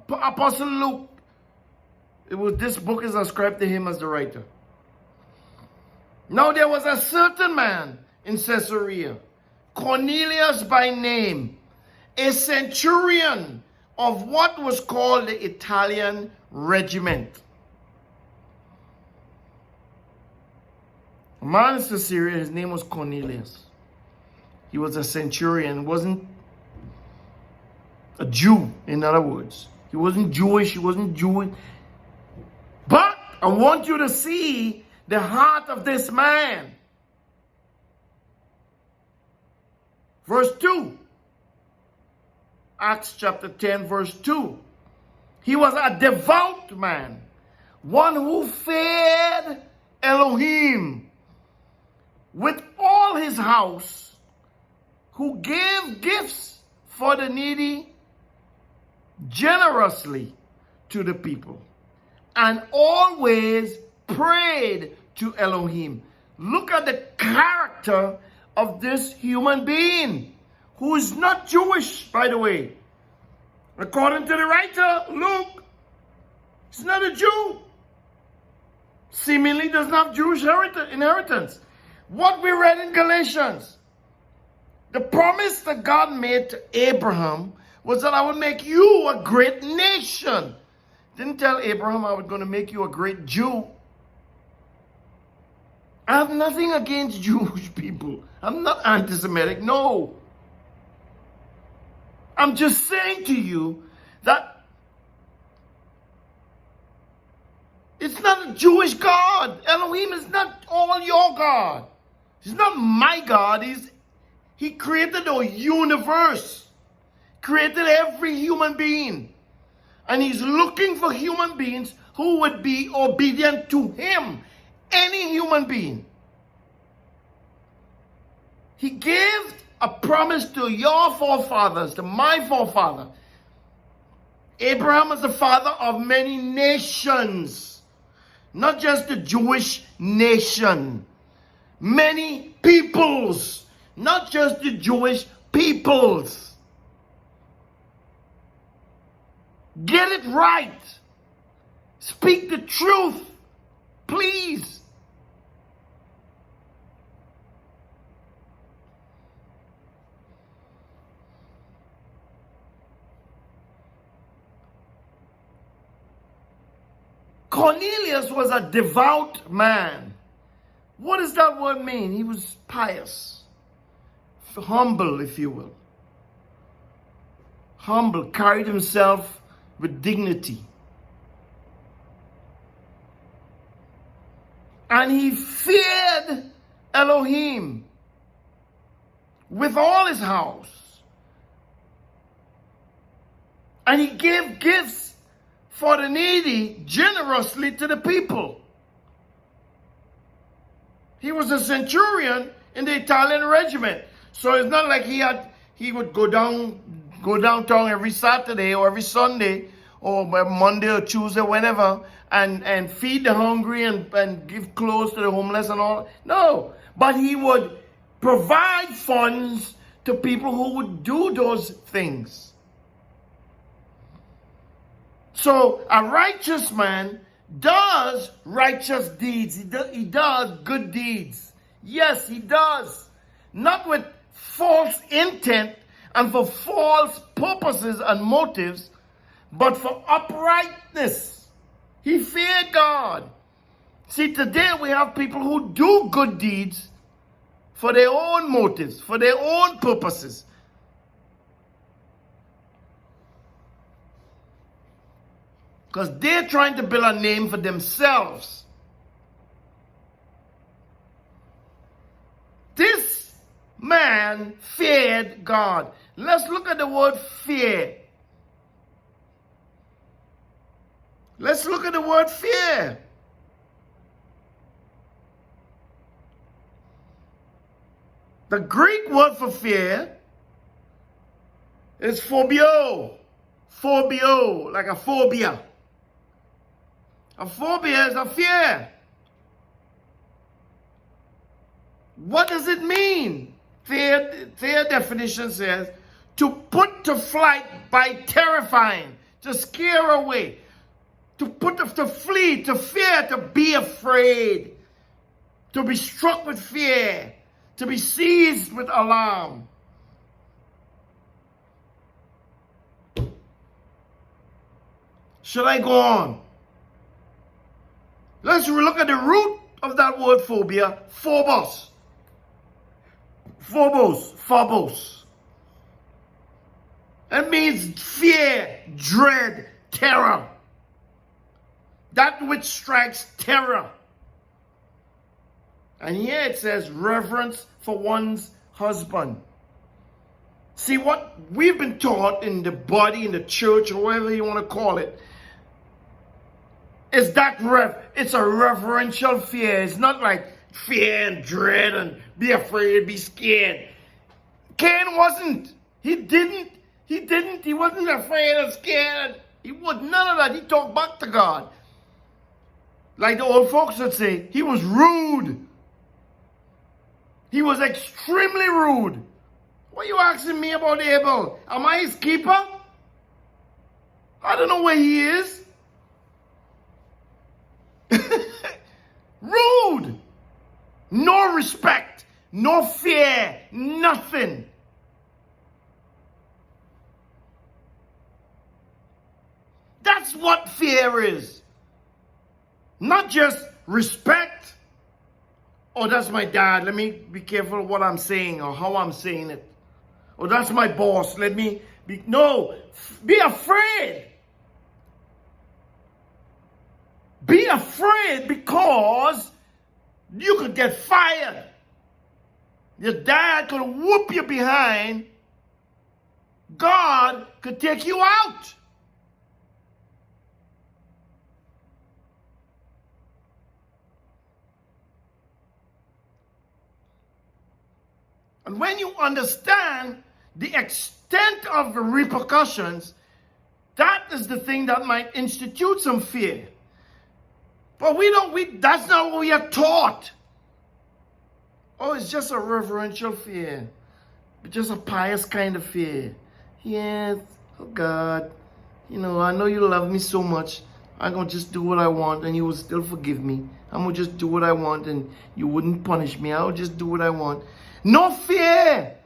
A: Apostle Luke. This book is ascribed to him as the writer. Now there was a certain man in Caesarea, Cornelius by name, a centurion of what was called the Italian regiment. A man in Caesarea, his name was Cornelius. He was a centurion, wasn't a Jew, in other words. He wasn't Jewish, he wasn't Jewish. But I want you to see the heart of this man. Verse 2. Acts chapter 10, verse 2. He was a devout man, one who feared Elohim with all his house, who gave gifts for the needy generously to the people, and always prayed to Elohim. Look at the character of this human being, who is not Jewish, by the way. According to the writer, Luke, he's not a Jew. Seemingly doesn't have Jewish inheritance. What we read in Galatians, the promise that God made to Abraham was that I would make you a great nation. Didn't tell Abraham I was going to make you a great Jew. I have nothing against Jewish people. I'm not anti-Semitic, no. I'm just saying to you that it's not a Jewish God. Elohim is not all your God. He's not my God. He created the universe, created every human being. And he's looking for human beings who would be obedient to him. Any human being. He gave a promise to your forefathers, to my forefather. Abraham is the father of many nations. Not just the Jewish nation. Many peoples. Not just the Jewish peoples. Get it right. Speak the truth. Please. Cornelius was a devout man. What does that word mean? He was pious. Humble, if you will. Humble, carried himself with dignity. And he feared Elohim with all his house. And he gave gifts for the needy generously to the people. He was a centurion in the Italian regiment. So it's not like he would go downtown every Saturday or every Sunday or Monday or Tuesday, whenever, and feed the hungry and give clothes to the homeless and all. No, but he would provide funds to people who would do those things. So a righteous man does righteous deeds. He does good deeds. Yes, he does. Not with false intent and for false purposes and motives, but for uprightness. He feared God. See, today we have people who do good deeds for their own motives, for their own purposes. Because they're trying to build a name for themselves. This man feared God. Let's look at the word fear. Let's look at the word fear. The Greek word for fear is phobio. Phobio, like a phobia. A phobia is a fear. What does it mean? Fear definition says, to put to flight by terrifying, to scare away, to flee, to fear, to be afraid, to be struck with fear, to be seized with alarm. Should I go on? Let's look at the root of that word phobia, phobos. Phobos. It means fear, dread, terror. That which strikes terror. And here it says reverence for one's husband. See, what we've been taught in the body, in the church, or whatever you want to call it, is that it's a reverential fear. It's not like fear and dread and be afraid, be scared. Cain wasn't. He wasn't afraid or scared. He was none of that. He talked back to God. Like the old folks would say, he was rude. He was extremely rude. What are you asking me about Abel? Am I his keeper? I don't know where he is. Rude. No respect. No fear. Nothing. That's what fear is. Not just respect Oh, that's my dad. Let me be careful what I'm saying or how I'm saying it. Oh, that's my boss. Let me be. No, be afraid. Be afraid because you could get fired. Your dad could whoop you behind. God could take you out. And when you understand the extent of the repercussions, that is the thing that might institute some fear. But that's not what we are taught. Oh, it's just a reverential fear. It's just a pious kind of fear. Yes, oh God, I know you love me so much. I'm going to just do what I want and you will still forgive me. I'm going to just do what I want and you wouldn't punish me. I'll just do what I want. No fear.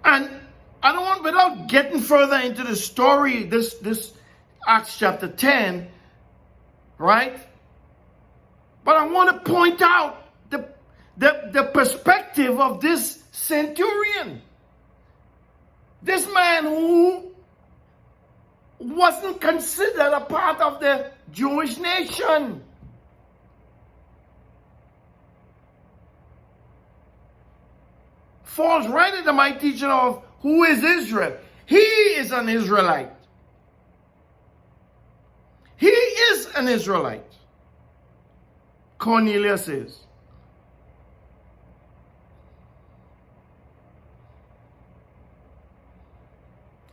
A: And I don't want, without getting further into the story, this Acts chapter 10, right? But I want to point out the perspective of this centurion. This man who wasn't considered a part of the Jewish nation. Falls right into my teaching of who is Israel. He is an Israelite. He is an Israelite. Cornelius is.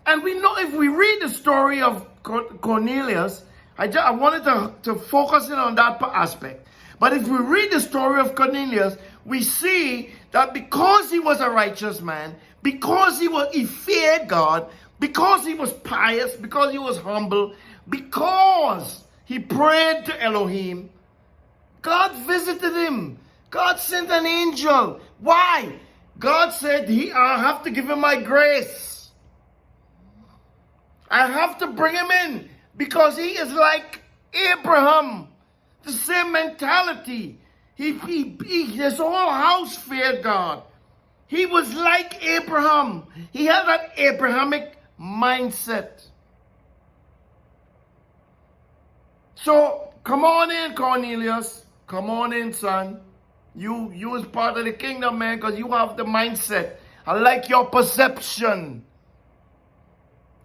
A: And we know, if we read the story of Cornelius, I wanted to focus in on that aspect. But if we read the story of Cornelius, we see that because he was a righteous man, because he feared God, because he was pious, because he was humble, because he prayed to Elohim, God visited him. God sent an angel. Why? God said, I have to give him my grace. I have to bring him in because he is like Abraham. The same mentality. His whole house feared God. He was like Abraham. He had that Abrahamic mindset. So, come on in, Cornelius. Come on in, son. You is part of the kingdom, man, because you have the mindset. I like your perception.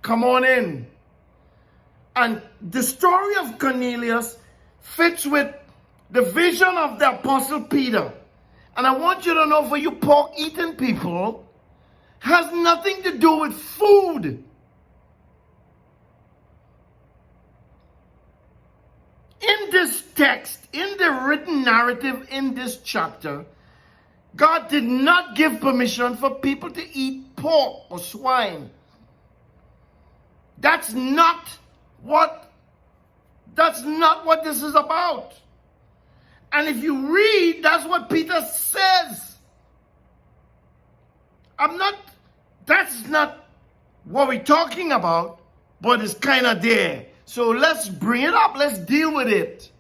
A: Come on in. And the story of Cornelius fits with the vision of the Apostle Peter. And I want you to know, for you pork-eating people, has nothing to do with food. In this text, in the written narrative in this chapter, God did not give permission for people to eat pork or swine. That's not what this is about. And if you read, that's what Peter says. That's not what we're talking about, but it's kind of there. So let's bring it up. Let's deal with it.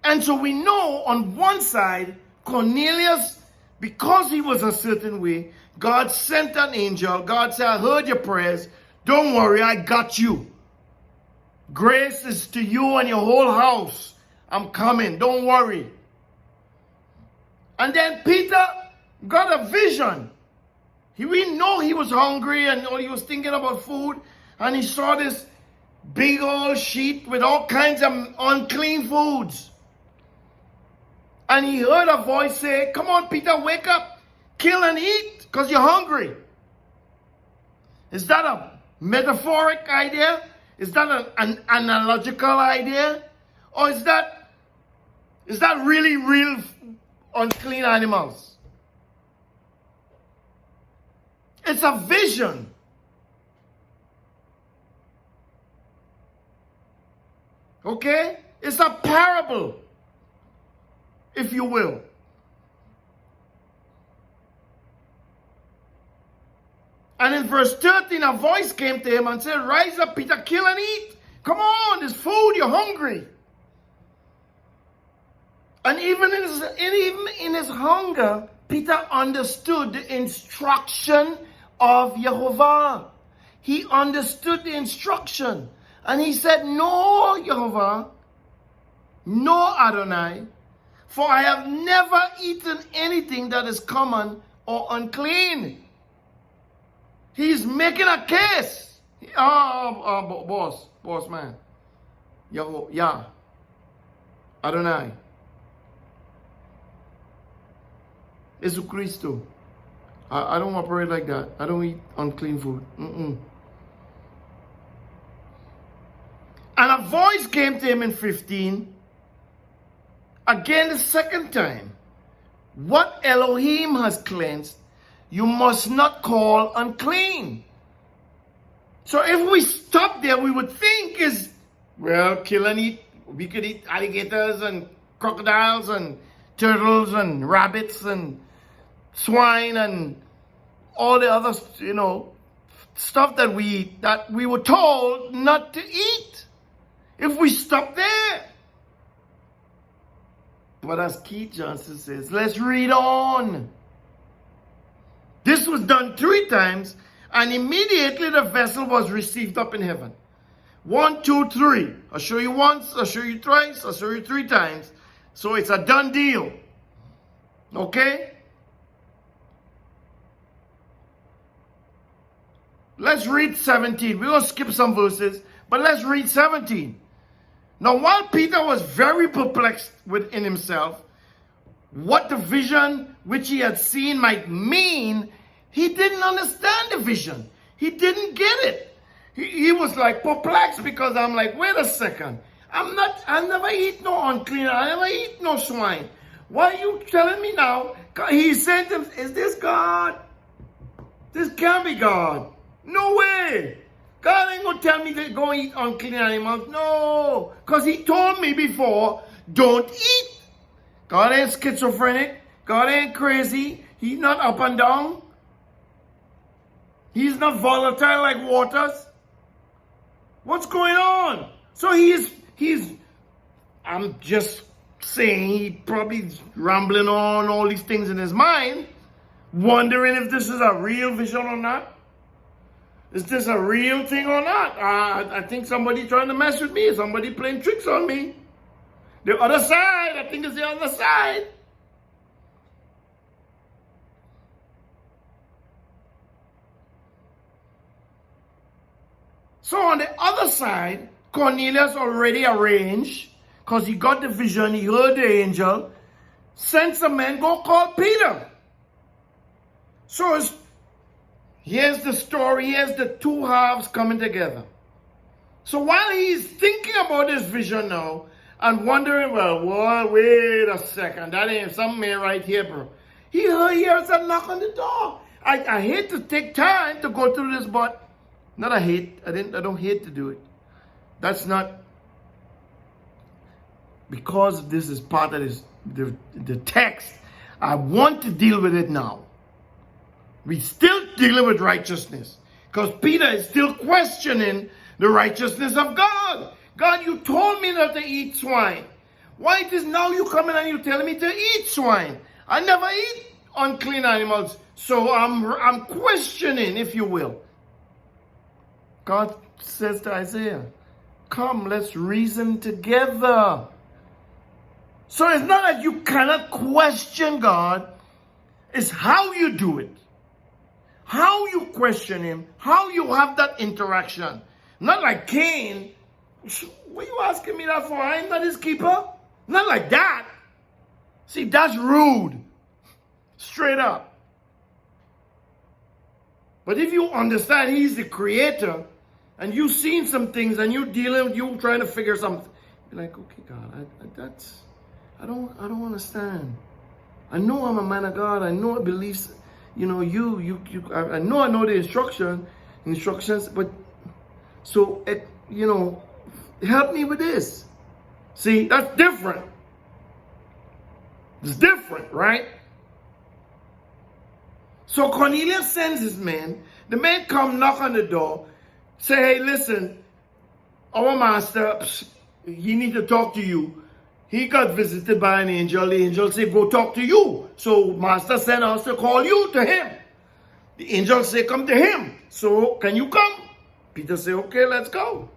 A: And so we know on one side, Cornelius, because he was a certain way, God sent an angel. God said, I heard your prayers. Don't worry, I got you. Grace is to you and your whole house. I'm coming. Don't worry. And then Peter got a vision. We know he was hungry and he was thinking about food. And he saw this big old sheet with all kinds of unclean foods. And he heard a voice say, come on, Peter, wake up. Kill and eat because you're hungry. Is that a metaphoric idea? Is that an analogical idea? Or is that really real unclean animals? It's a vision. Okay? It's a parable, if you will. And in verse 13, a voice came to him and said, rise up, Peter, kill and eat. Come on, there's food, you're hungry. And even in his hunger, Peter understood the instruction of Yehovah. He understood the instruction. And he said, no, Yehovah, no, Adonai, for I have never eaten anything that is common or unclean. He's making a case. Boss man. Yeah. Adonai. Jesus Christo. I don't operate like that. I don't eat unclean food. And a voice came to him in 15. Again, the second time. What Elohim has cleansed, you must not call unclean. So if we stop there, we would think is, well, kill and eat. We could eat alligators and crocodiles and turtles and rabbits and swine and all the other, stuff that we were told not to eat. If we stop there. But as Keith Johnson says, let's read on. This was done 3 times, and immediately the vessel was received up in heaven. 1, 2, 3. I'll show you once, I'll show you twice, I'll show you 3 times. So it's a done deal. Okay? Let's read 17. We're going to skip some verses, but let's read 17. Now, while Peter was very perplexed within himself, what the vision which he had seen might mean, he didn't understand the vision. He didn't get it. He was like perplexed because I'm like, wait a second. I never eat no unclean. I never eat no swine. Why are you telling me now? He said to him, is this God? This can't be God. No way. God ain't going to tell me to go eat unclean animals. No. Because he told me before, don't eat. God ain't schizophrenic. God ain't crazy. He's not up and down. He's not volatile like waters. What's going on? So I'm just saying, he probably rambling on all these things in his mind, wondering if this is a real vision or not. Is this a real thing or not? I think somebody trying to mess with me. Somebody playing tricks on me. The other side, I think it's the other side. So on the other side, Cornelius already arranged, because he got the vision, he heard the angel, sent some men, go call Peter. So here's the story, here's the 2 halves coming together. So while he's thinking about this vision now, and wondering, well, wait a second, that ain't something right here, bro. He hears a knock on the door. I hate to take time to go through this, but not I don't hate to do it. That's not, because this is part of the text, I want to deal with it now. We still dealing with righteousness, because Peter is still questioning the righteousness of God. God, you told me not to eat swine. Why it is now you coming and you telling me to eat swine? I never eat unclean animals. So I'm questioning, if you will. God says to Isaiah, come, let's reason together. So it's not that you cannot question God. It's how you do it. How you question him. How you have that interaction. Not like Cain. What are you asking me that for? I ain't not his keeper. Not like that. See, that's rude. Straight up. But if you understand he's the creator, and you've seen some things, and you trying to figure something, you're like, okay, God, I don't understand. I know I'm a man of God. I know I believe, I know the instructions, but so, help me with this. See, that's different. It's different, right? So Cornelius sends his men. The man come knock on the door, say, hey, listen, our master, he need to talk to you. He got visited by an angel. The angel say, go talk to you. So master sent us to call you to him. The angel say, come to him. So can you come? Peter say, okay, let's go.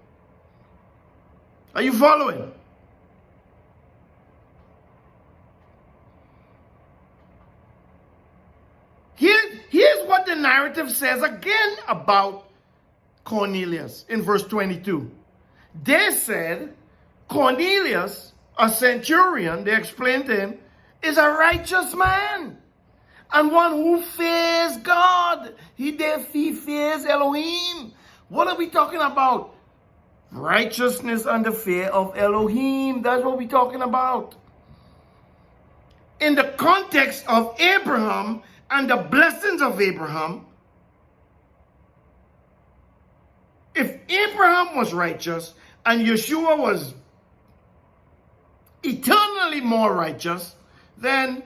A: Are you following? Here's what the narrative says again about Cornelius in verse 22. They said, Cornelius, a centurion, they explained to him, is a righteous man and one who fears God. He fears Elohim. What are we talking about? Righteousness and the fear of Elohim. That's what we're talking about. In the context of Abraham and the blessings of Abraham, if Abraham was righteous and Yeshua was eternally more righteous, then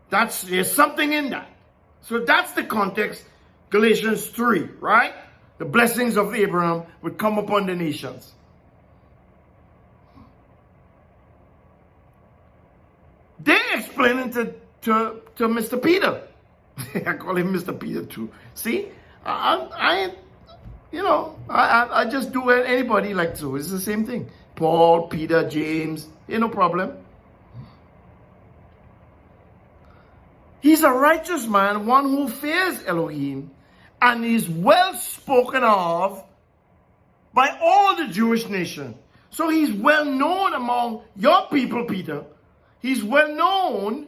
A: there's something in that. So that's the context, Galatians 3, right? The blessings of Abraham would come upon the nations. They explain it to Mr. Peter. I call him Mr. Peter too. See, I just do what anybody like to. It's the same thing. Paul, Peter, James, no problem. He's a righteous man, one who fears Elohim, and is well spoken of by all the Jewish nation. So he's well known among your people, Peter. He's well known,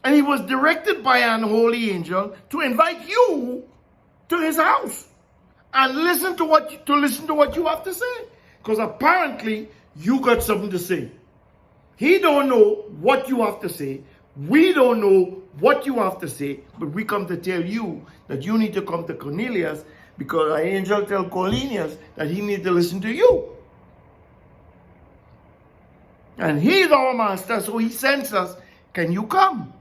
A: and he was directed by an holy angel to invite you to his house and listen to what you have to say, because apparently you got something to say. He don't know what you have to say. We don't know what you have to say, but we come to tell you that you need to come to Cornelius, because an angel tell Cornelius that he need to listen to you. And he's our master, so he sends us, can you come?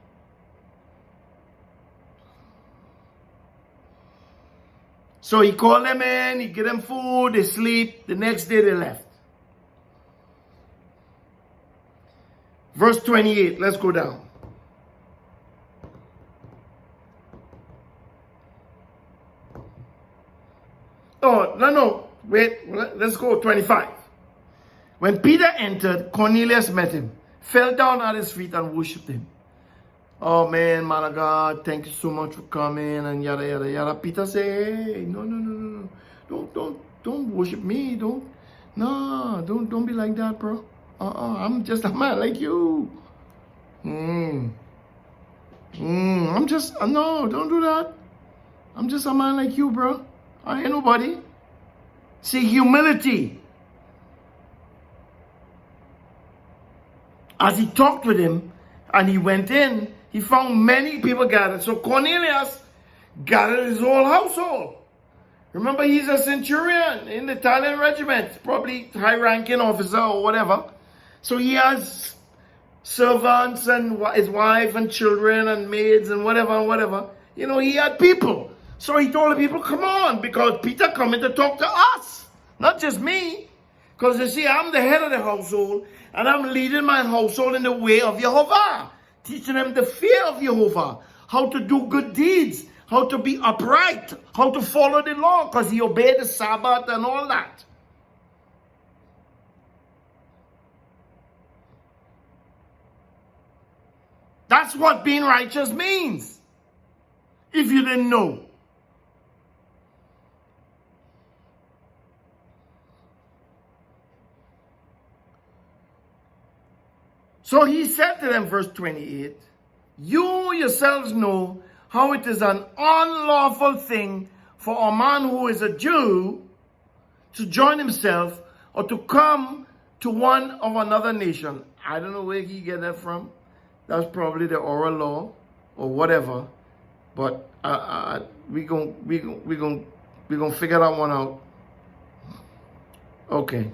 A: So he called them in, he gave them food, they sleep. The next day they left. Verse 28, let's go down. Oh, no, wait, let's go 25. When Peter entered, Cornelius met him, fell down at his feet and worshipped him. Oh man, man of God, thank you so much for coming, and yada, yada, yada. Peter said, hey, no. Don't worship me. Don't be like that, bro. I'm just a man like you. No, don't do that. I'm just a man like you, bro. I ain't nobody. See, humility. As he talked with him and he went in, he found many people gathered. So Cornelius gathered his whole household. Remember, he's a centurion in the Italian regiment, probably high-ranking officer or whatever. So he has servants and his wife and children and maids and whatever. He had people. So he told the people, come on, because Peter coming to talk to us, not just me. Because you see, I'm the head of the household, and I'm leading my household in the way of Yehovah, teaching them the fear of Yehovah, how to do good deeds, how to be upright, how to follow the law, because he obeyed the Sabbath and all that. That's what being righteous means, if you didn't know. So he said to them, verse 28, you yourselves know how it is an unlawful thing for a man who is a Jew to join himself or to come to one of another nation. I don't know where he get that from. That's probably the oral law or whatever. But we gonna figure that one out. Okay.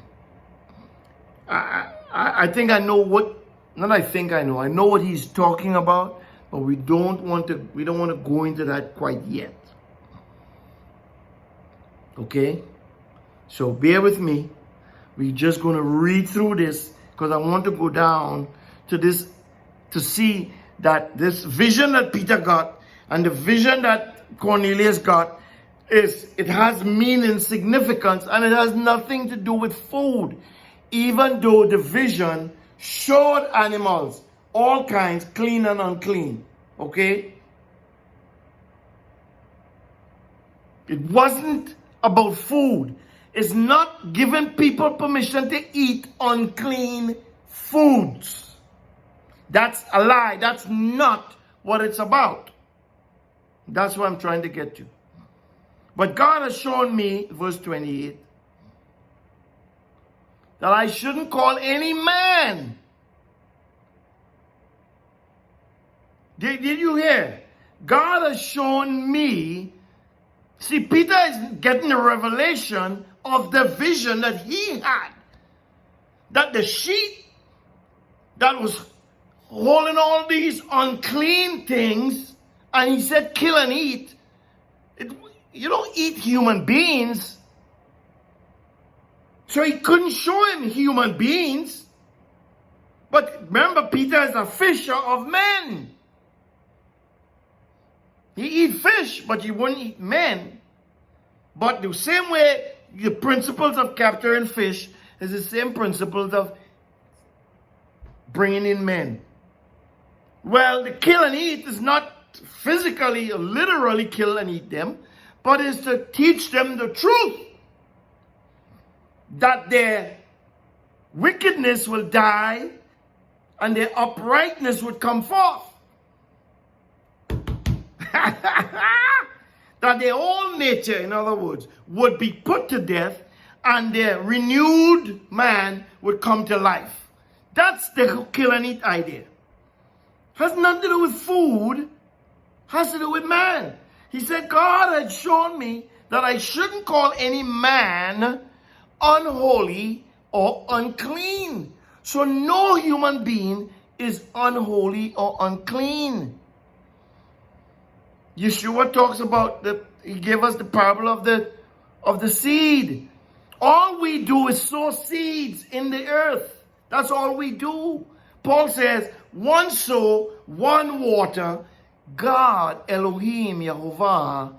A: I think I know what. Not I think I know. I know what he's talking about, But we don't want to go into that quite yet. Okay? So bear with me. We're just going to read through this because I want to go down to this to see that this vision that Peter got and the vision that Cornelius got it has meaning, significance, and it has nothing to do with food. Even though the vision showed animals, all kinds, clean and unclean. Okay? It wasn't about food. It's not giving people permission to eat unclean foods. That's a lie. That's not what it's about. That's what I'm trying to get to. But God has shown me, verse 28, that I shouldn't call any man. Did you hear? God has shown me. See, Peter is getting a revelation of the vision that he had. That the sheep that was holding all these unclean things, and he said, kill and eat. You don't eat human beings. So he couldn't show him human beings. But remember, Peter is a fisher of men. He eat fish, but he wouldn't eat men. But the same way, the principles of capturing fish is the same principles of bringing in men. Well, the kill and eat is not physically or literally kill and eat them, but is to teach them the truth. That their wickedness will die and their uprightness would come forth. That their old nature, in other words, would be put to death and their renewed man would come to life. That's the kill and eat idea. Has nothing to do with food. Has to do with man. He said, God had shown me that I shouldn't call any man unholy or unclean. So no human being is unholy or unclean. Yeshua talks about he gave us the parable of the seed. All we do is sow seeds in the earth. That's all we do. Paul says, one sow, one water. God, Elohim, Yehovah,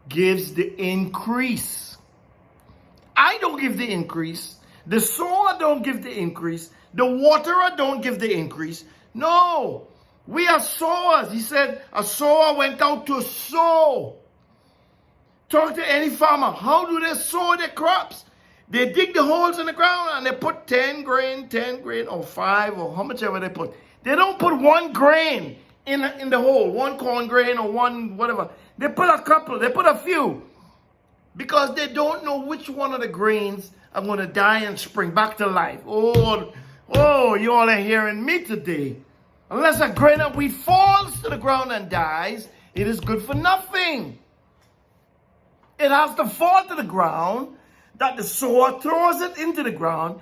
A: gives the increase. I don't give the increase. The sower don't give the increase. The waterer don't give the increase. No. We are sowers. He said a sower went out to sow. Talk to any farmer. How do they sow their crops? They dig the holes in the ground and they put 10 grain, or 5, or how much ever they put. They don't put 1 grain in the hole, 1 corn grain or 1 whatever. They put a couple, they put a few. Because they don't know which one of the grains are going to die and spring back to life. Oh, you all are hearing me today. Unless a grain of wheat falls to the ground and dies, it is good for nothing. It has to fall to the ground, that the sower throws it into the ground,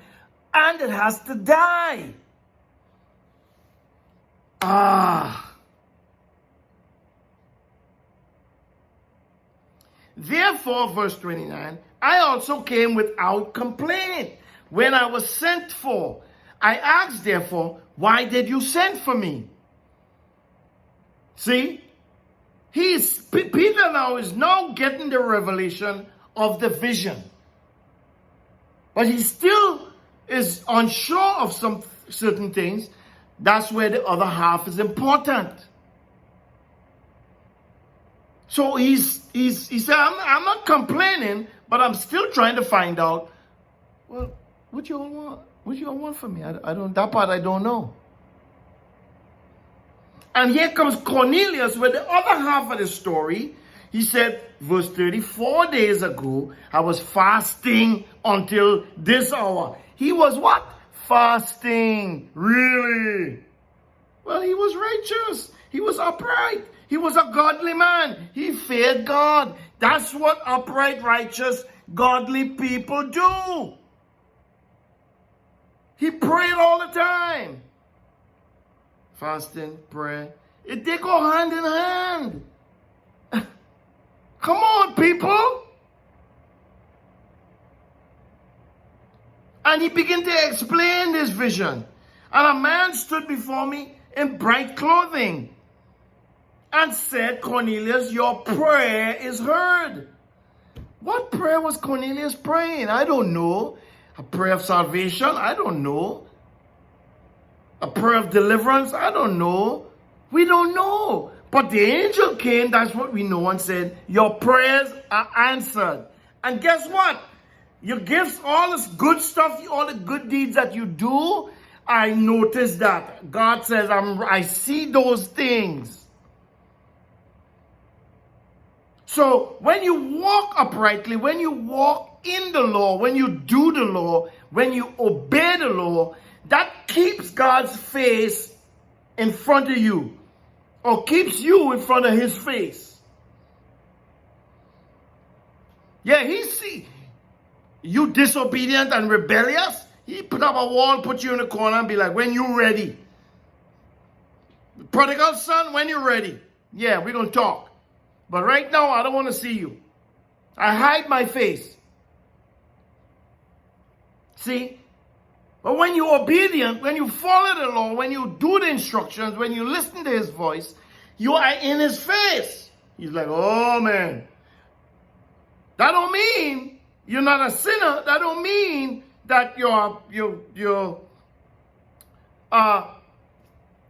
A: and it has to die. Therefore, verse 29, I also came without complaint when I was sent for. I asked, therefore, why did you send for me? See? Peter now is getting the revelation of the vision. But he still is unsure of some certain things. That's where the other half is important. So he said, I'm not complaining, but I'm still trying to find out, well, what you all want? What you all want from me? That part I don't know. And here comes Cornelius with the other half of the story. He said, verse 34 days ago, I was fasting until this hour. He was what? Fasting. Really? Well, he was righteous. He was upright. He was a godly man. He feared God. That's what upright, righteous, godly people do. He prayed all the time. Fasting, prayer. They go hand in hand. Come on, people. And he began to explain this vision. And a man stood before me in bright clothing and said, Cornelius, your prayer is heard. What prayer was Cornelius praying? I don't know. A prayer of salvation? I don't know. A prayer of deliverance? I don't know. We don't know. But the angel came, that's what we know, and said, your prayers are answered. And guess what? Your gifts, all this good stuff, all the good deeds that you do, I notice that. God says, I see those things. So when you walk uprightly, when you walk in the law, when you do the law, when you obey the law, that keeps God's face in front of you, or keeps you in front of his face. Yeah, he see you disobedient and rebellious, he put up a wall, put you in a corner and be like, when you ready? The prodigal son, when you ready? Yeah, we're going to talk. But right now, I don't want to see you. I hide my face. See? But when you're obedient, when you follow the law, when you do the instructions, when you listen to his voice, you are in his face. He's like, oh man. That don't mean you're not a sinner. That don't mean that you're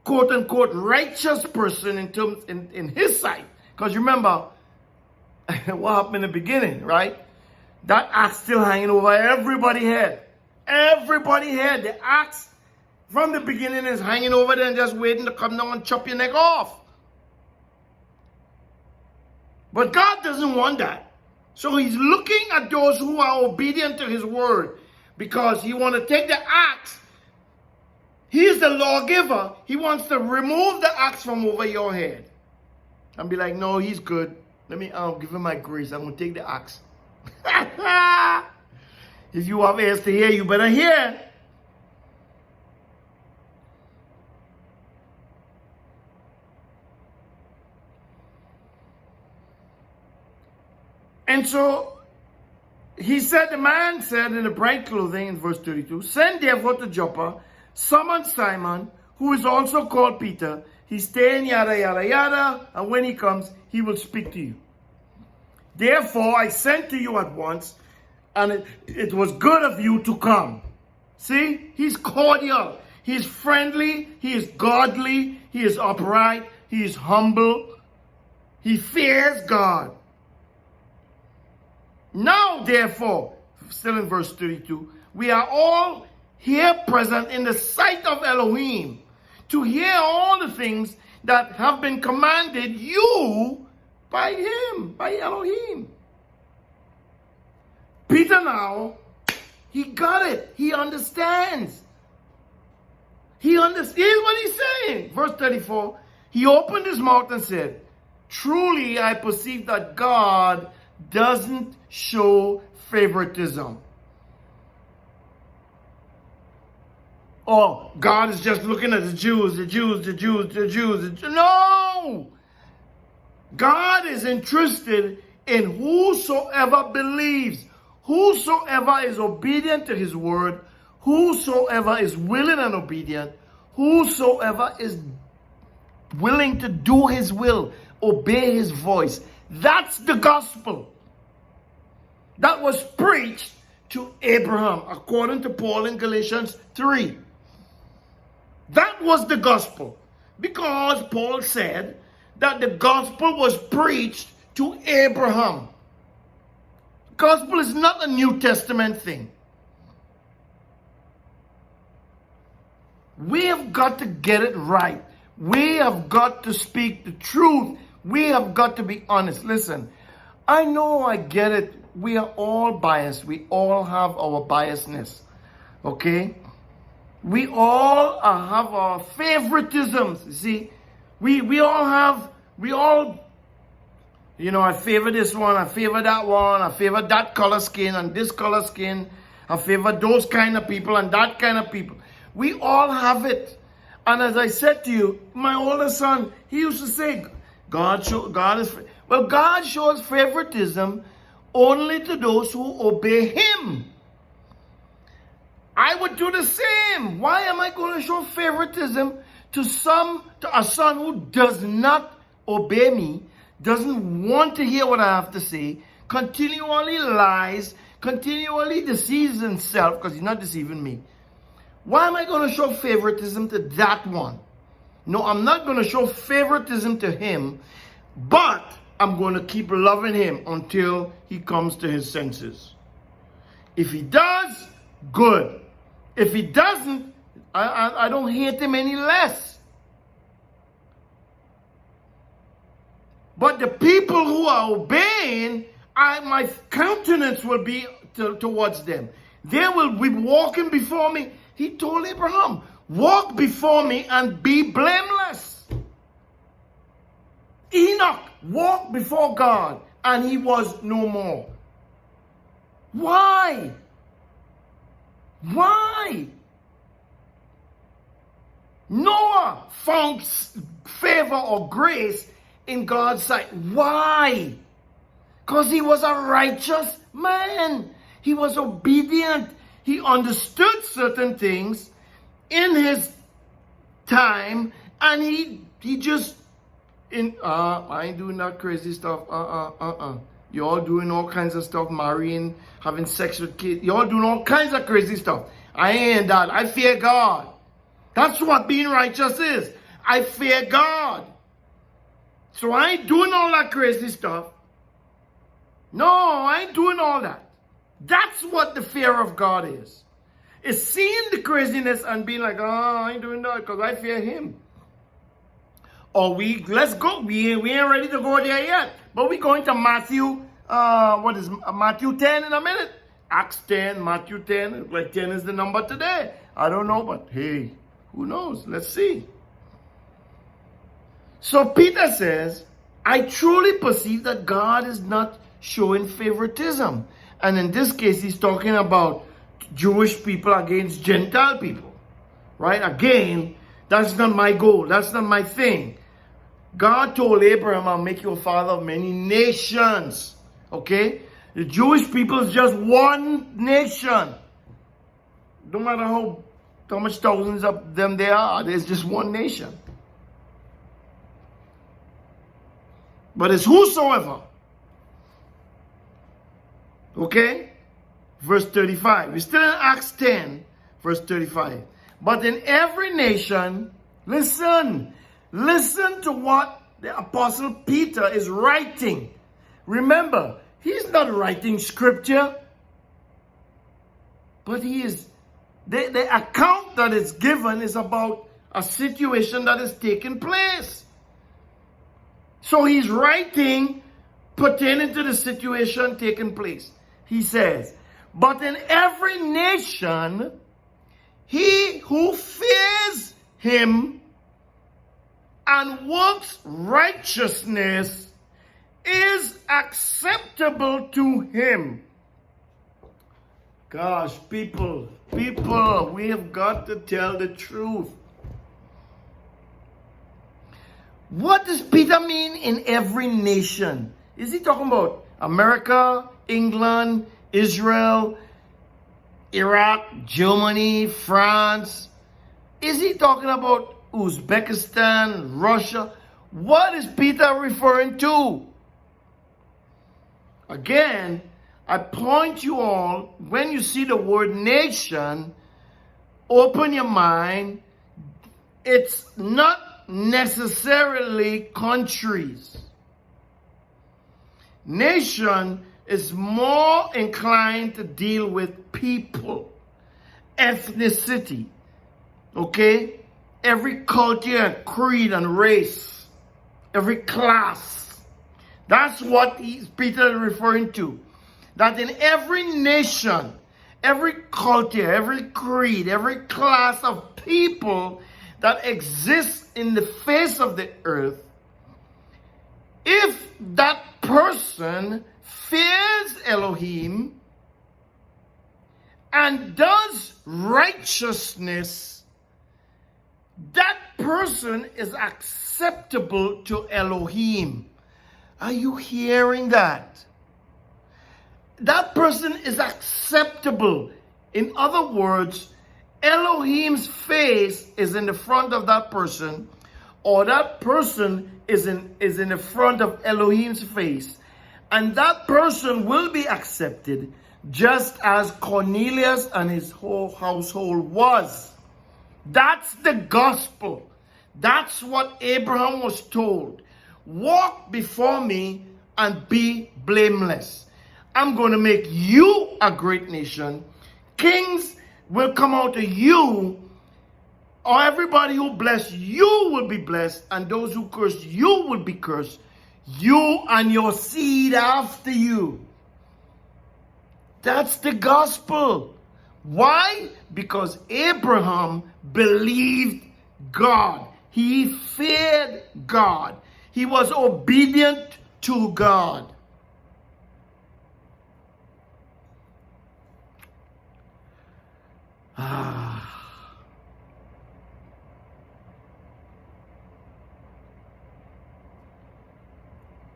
A: quote unquote righteous person in his sight. Because remember what happened in the beginning, right? That axe still hanging over everybody's head. Everybody's head. The axe from the beginning is hanging over there and just waiting to come down and chop your neck off. But God doesn't want that. So he's looking at those who are obedient to his word, because he wants to take the axe. He is the lawgiver. He wants to remove the axe from over your head and be like, no, he's good. I'll give him my grace. I'm going to take the axe. If you have ears to hear, you better hear. And so he said, the man said in the bright clothing in verse 32, send therefore to Joppa, summon Simon, who is also called Peter. He's staying yada, yada, yada. And when he comes, he will speak to you. Therefore, I sent to you at once, and it was good of you to come. See, he's cordial. He's friendly. He is godly. He is upright. He is humble. He fears God. Now, therefore, still in verse 32, we are all here present in the sight of Elohim to hear all the things that have been commanded you by him, by Elohim. Peter now, he got it. He understands. He understands what he's saying. Verse 34, he opened his mouth and said, truly I perceive that God doesn't show favoritism. Oh, God is just looking at the Jews. No! God is interested in whosoever believes, whosoever is obedient to his word, whosoever is willing and obedient, whosoever is willing to do his will, obey his voice. That's the gospel that was preached to Abraham, according to Paul in Galatians 3. That was the gospel, because Paul said that the gospel was preached to Abraham. Gospel is not a New Testament thing. We have got to get it right. We have got to speak the truth. We have got to be honest. Listen, I know, I get it. We are all biased. We all have our biasness. Okay? We all have our favoritisms. You see, we all, I favor this one, I favor that one, I favor that color skin and this color skin. I favor those kind of people and that kind of people. We all have it. And as I said to you, my older son, he used to say, God shows favoritism only to those who obey him. I would do the same. Why am I going to show favoritism to a son who does not obey me, doesn't want to hear what I have to say, continually lies, continually deceives himself, because he's not deceiving me? Why am I going to show favoritism to that one? No, I'm not going to show favoritism to him, but I'm going to keep loving him until he comes to his senses. If he does, good. If he doesn't, I don't hate him any less. But the people who are obeying, my countenance will be towards them. They will be walking before me. He told Abraham, walk before me and be blameless. Enoch walked before God and he was no more. Why? Why? Noah found favor or grace in God's sight. Why? Because he was a righteous man. He was obedient. He understood certain things in his time, and he just I ain't doing that crazy stuff. You all doing all kinds of stuff, marrying, having sex with kids. You all doing all kinds of crazy stuff. I ain't that. I fear God. That's what being righteous is. I fear God. So I ain't doing all that crazy stuff. No, I ain't doing all that. That's what the fear of God is. It's seeing the craziness and being like, I ain't doing that because I fear him. Or let's go. We ain't ready to go there yet. But we're going to Matthew, Matthew 10 in a minute. Acts 10, Matthew 10. Like 10 is the number today. I don't know, but hey, who knows? Let's see. So Peter says, I truly perceive that God is not showing favoritism. And in this case, he's talking about Jewish people against Gentile people. Right? Again, that's not my goal. That's not my thing. God told Abraham, I'll make you a father of many nations. Okay? The Jewish people is just one nation. No matter how much thousands of them there are, there's just one nation. But it's whosoever. Okay? Verse 35. We're still in Acts 10, verse 35. But in every nation, listen to what the Apostle Peter is writing. Remember, he's not writing scripture, but he is, the account that is given is about a situation that is taking place. So he's writing pertaining to the situation taking place. He says, but in every nation, he who fears him and works righteousness is acceptable to him. Gosh, people, we have got to tell the truth. What does Peter mean in every nation? Is he talking about America, England, Israel, Iraq, Germany, France? Is he talking about Uzbekistan, Russia? What is Peter referring to? Again, I point you all, when you see the word nation, open your mind. It's not necessarily countries. Nation is more inclined to deal with people, ethnicity, okay? Every culture, creed, and race, every class. That's what Peter is referring to. That in every nation, every culture, every creed, every class of people that exists in the face of the earth, if that person fears Elohim and does righteousness, that person is acceptable to Elohim. Are you hearing that? That person is acceptable. In other words, Elohim's face is in the front of that person, or that person is in the front of Elohim's face. And that person will be accepted just as Cornelius and his whole household was. That's the gospel. That's what Abraham was told. Walk before me and be blameless. I'm going to make you a great nation. Kings will come out of you, or everybody who bless you will be blessed, and those who curse you will be cursed. You and your seed after you. That's the gospel. Why? Because Abraham believed God. He feared God. He was obedient to God.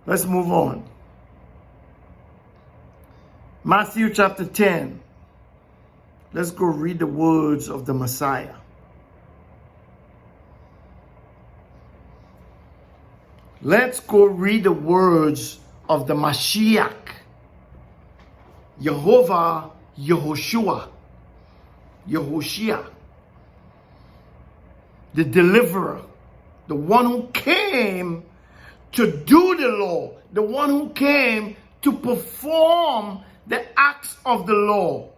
A: Let's move on. Matthew chapter 10. Let's go read the words of the Messiah. Let's go read the words of the Mashiach. Yehovah, Yehoshua. Yehoshua. The deliverer. The one who came to do the law. The one who came to perform the acts of the law.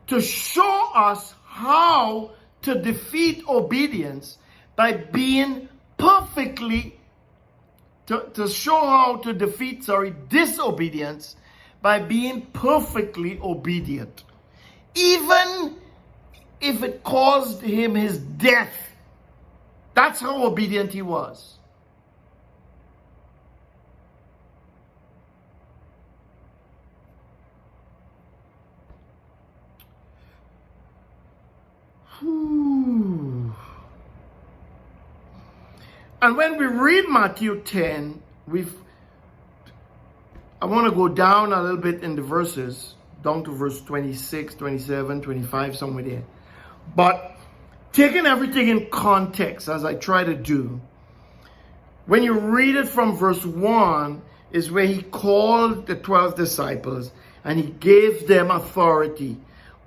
A: To show us how to defeat obedience by being perfectly to show how to defeat, disobedience by being perfectly obedient. Even if it caused him his death. That's how obedient he was. And when we read Matthew 10, I want to go down a little bit in the verses, down to verse 26, 27, 25, somewhere there. But taking everything in context, as I try to do, when you read it from verse 1, is where he called the 12 disciples and he gave them authority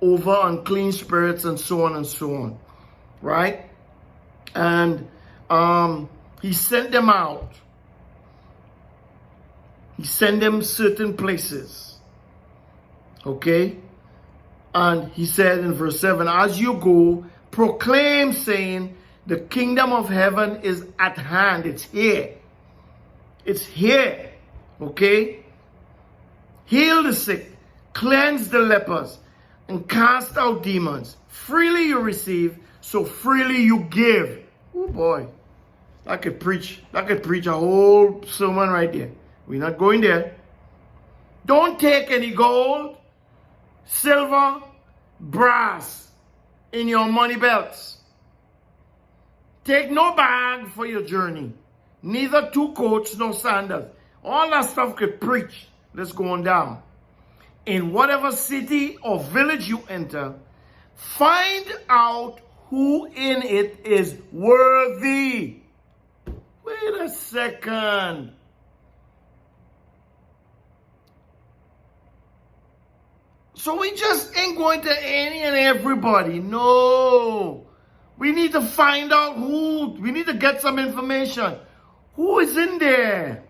A: over unclean spirits and so on and so on. Right? And he sent them out. He sent them certain places. Okay? And he said in verse 7, as you go, proclaim saying, the kingdom of heaven is at hand. It's here. It's here. Okay? Heal the sick, cleanse the lepers, and cast out demons. Freely you receive, so freely you give. Oh boy. I could preach a whole sermon right there. We're not going there. Don't take any gold, silver, brass in your money belts. Take no bag for your journey. Neither 2 coats, nor sandals. All that stuff could preach. Let's go on down. In whatever city or village you enter, find out who in it is worthy. Wait a second. So we just ain't going to any and everybody. No. We need to find out who. We need to get some information. Who is in there?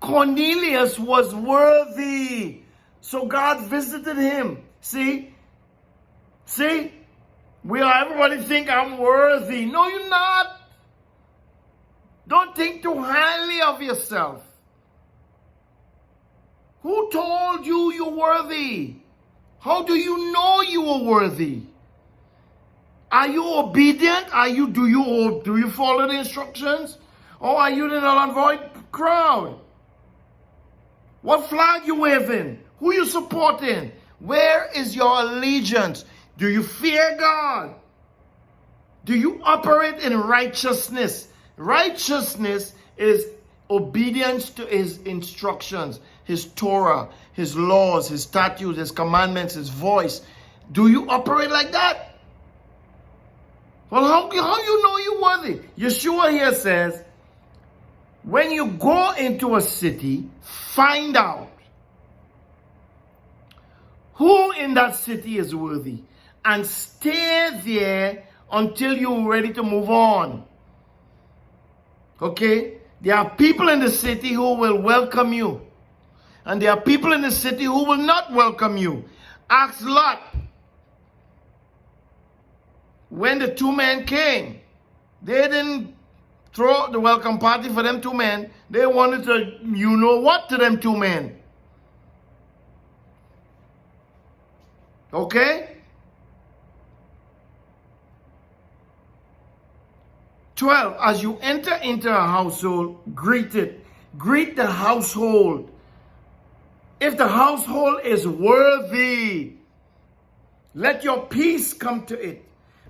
A: Cornelius was worthy. So God visited him. See? Everybody think I'm worthy. No, you're not. Don't think too highly of yourself. Who told you you're worthy? How do you know you are worthy? Are you obedient? Do you follow the instructions? Or are you the null and void crowd? What flag you waving? Who you supporting? Where is your allegiance? Do you fear God? Do you operate in righteousness? Righteousness is obedience to his instructions, his Torah, his laws, his statutes, his commandments, his voice. Do you operate like that? Well, how you know you're worthy? Yeshua here says, when you go into a city, find out who in that city is worthy and stay there until you're ready to move on. Okay? There are people in the city who will welcome you. And there are people in the city who will not welcome you. Ask Lot. When the two men came, they didn't throw the welcome party for them two men. They wanted to, you know what, to them two men. Okay? 12, as you enter into a household, greet it. Greet the household. If the household is worthy, let your peace come to it.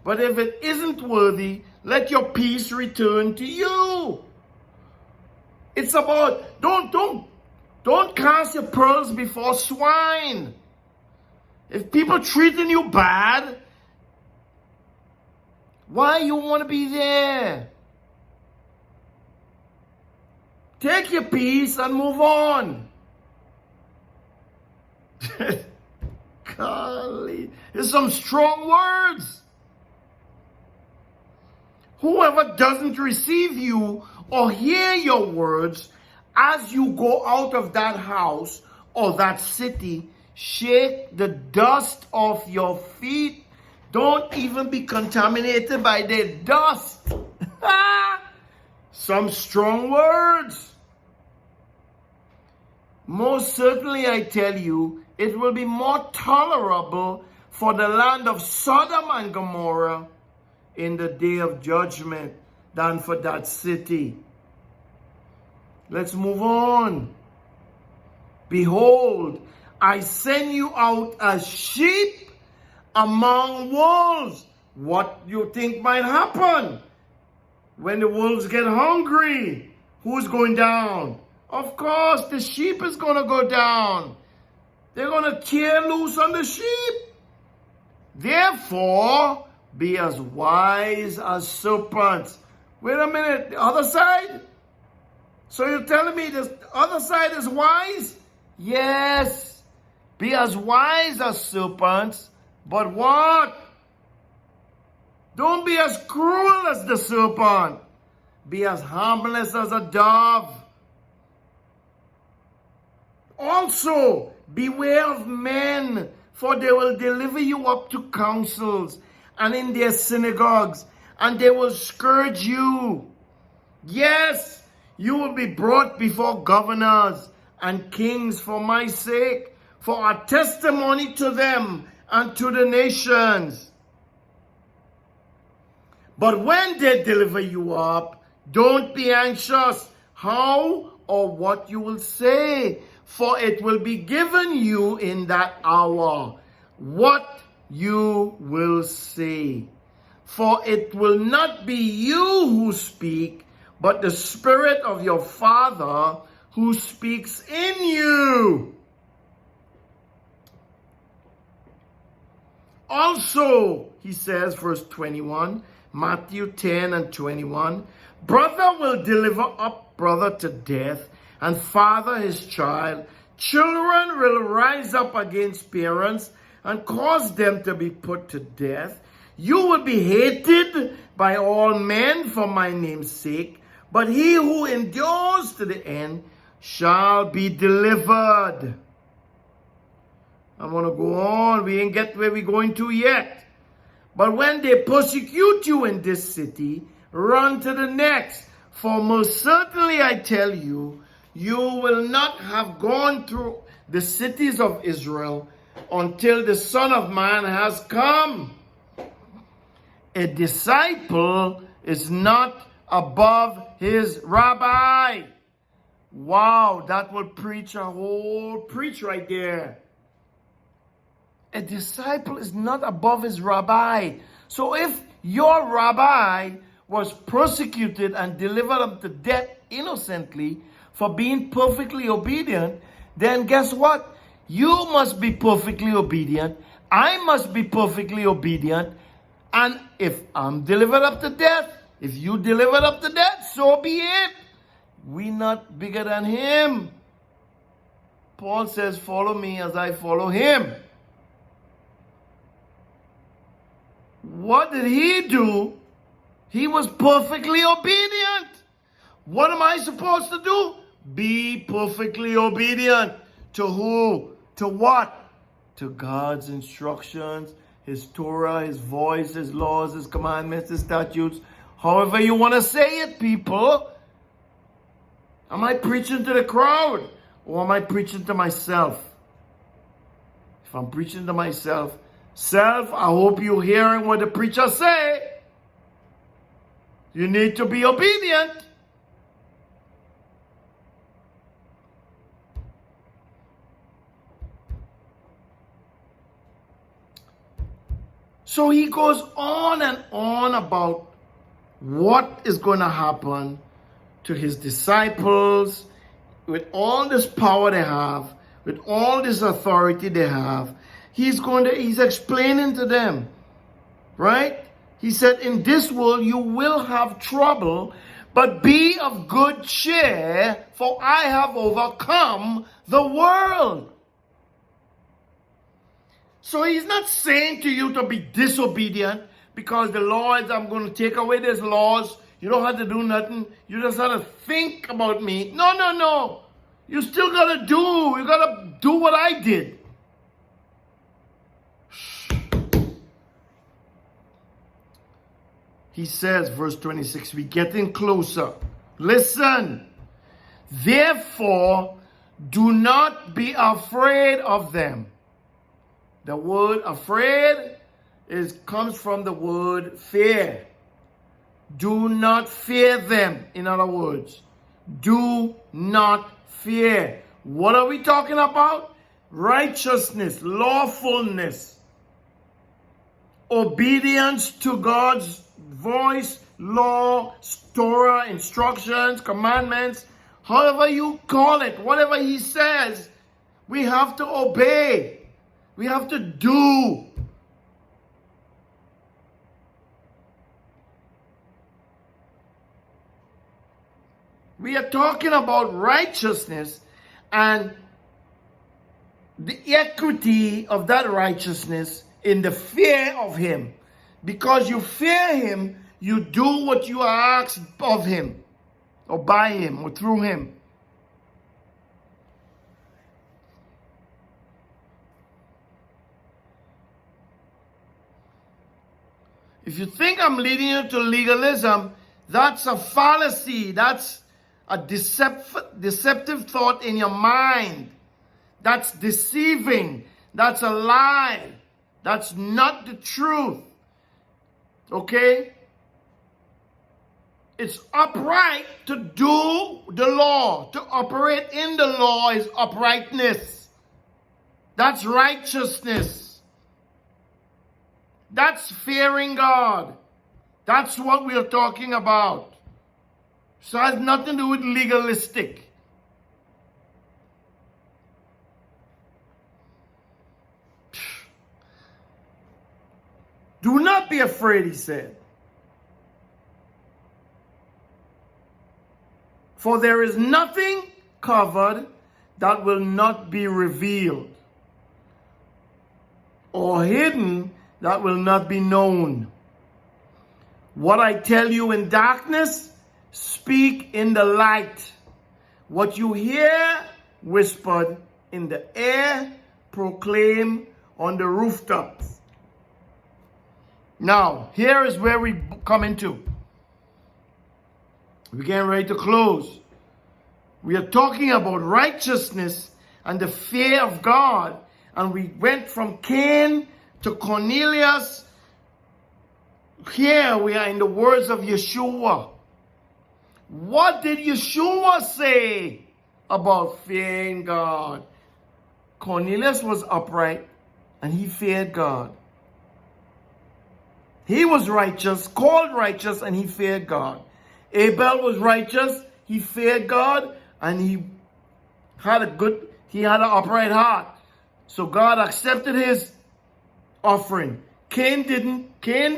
A: But if it isn't worthy, let your peace return to you. It's about, don't cast your pearls before swine. If people treating you bad, why you want to be there? Take your peace and move on. Golly, there's some strong words. Whoever doesn't receive you or hear your words as you go out of that house or that city, shake the dust off your feet. Don't even be contaminated by their dust. Some strong words. Most certainly, I tell you, it will be more tolerable for the land of Sodom and Gomorrah in the day of judgment than for that city. Let's move on. Behold, I send you out as sheep among wolves. What do you think might happen when the wolves get hungry? Who's going down? Of course, the sheep is going to go down. They're going to tear loose on the sheep. Therefore, be as wise as serpents. Wait a minute, the other side? So you're telling me this other side is wise? Yes. Be as wise as serpents. But what? Don't be as cruel as the serpent. Be as harmless as a dove. Also, beware of men, for they will deliver you up to councils and in their synagogues, and they will scourge you. Yes, you will be brought before governors and kings for my sake, for a testimony to them and to the nations. But when they deliver you up, don't be anxious how or what you will say, for it will be given you in that hour what you will say. For it will not be you who speak, but the Spirit of your Father who speaks in you. Also, he says, verse 21, Matthew 10 and 21, brother will deliver up brother to death, and father his child. Children will rise up against parents and cause them to be put to death. You will be hated by all men for my name's sake, but he who endures to the end shall be delivered. I'm going to go on. We ain't get where we're going to yet. But when they persecute you in this city, run to the next. For most certainly I tell you, you will not have gone through the cities of Israel until the Son of Man has come. A disciple is not above his rabbi. Wow, that will preach a whole preach right there. A disciple is not above his rabbi. So if your rabbi was persecuted and delivered up to death innocently for being perfectly obedient, then guess what? You must be perfectly obedient. I must be perfectly obedient. And if I'm delivered up to death, if you delivered up to death, so be it. We not bigger than him. Paul says, follow me as I follow him. What did he do? He was perfectly obedient. What am I supposed to do? Be perfectly obedient. To who? To what? To God's instructions, his Torah, his voice, his laws, his commandments, his statutes. However you want to say it, people. Am I preaching to the crowd? Or am I preaching to myself? If I'm preaching to myself, self, I hope you're hearing what the preacher say. You need to be obedient. So he goes on and on about what is going to happen to his disciples with all this power they have, with all this authority they have. He's explaining to them, right? He said, in this world you will have trouble, but be of good cheer, for I have overcome the world. So he's not saying to you to be disobedient because the laws, I'm going to take away these laws. You don't have to do nothing. You just have to think about me. No. You still got to do. You got to do what I did. He says, verse 26, we're getting closer. Listen. Therefore, do not be afraid of them. The word afraid comes from the word fear. Do not fear them. In other words, do not fear. What are we talking about? Righteousness, lawfulness, obedience to God's voice, law, Torah, instructions, commandments, however you call it, whatever he says, we have to obey. We have to do. We are talking about righteousness and the equity of that righteousness in the fear of him. Because you fear him, you do what you are asked of him, or by him, or through him. If you think I'm leading you to legalism, that's a fallacy. That's a deceptive thought in your mind. That's deceiving. That's a lie. That's not the truth. Okay? It's upright to do the law. To operate in the law is uprightness. That's righteousness. That's fearing God. That's what we are talking about. So it has nothing to do with legalistic. Do not be afraid, he said. For there is nothing covered that will not be revealed, or hidden that will not be known. What I tell you in darkness, speak in the light. What you hear whispered in the air, proclaim on the rooftops. Now, here is where we come into. We're getting ready to close. We are talking about righteousness and the fear of God. And we went from Cain to Cornelius. Here we are in the words of Yeshua. What did Yeshua say about fearing God? Cornelius was upright and he feared God. He was righteous, called righteous, and he feared God. Abel was righteous, he feared God, and he had an upright heart. So God accepted his offering. Cain didn't care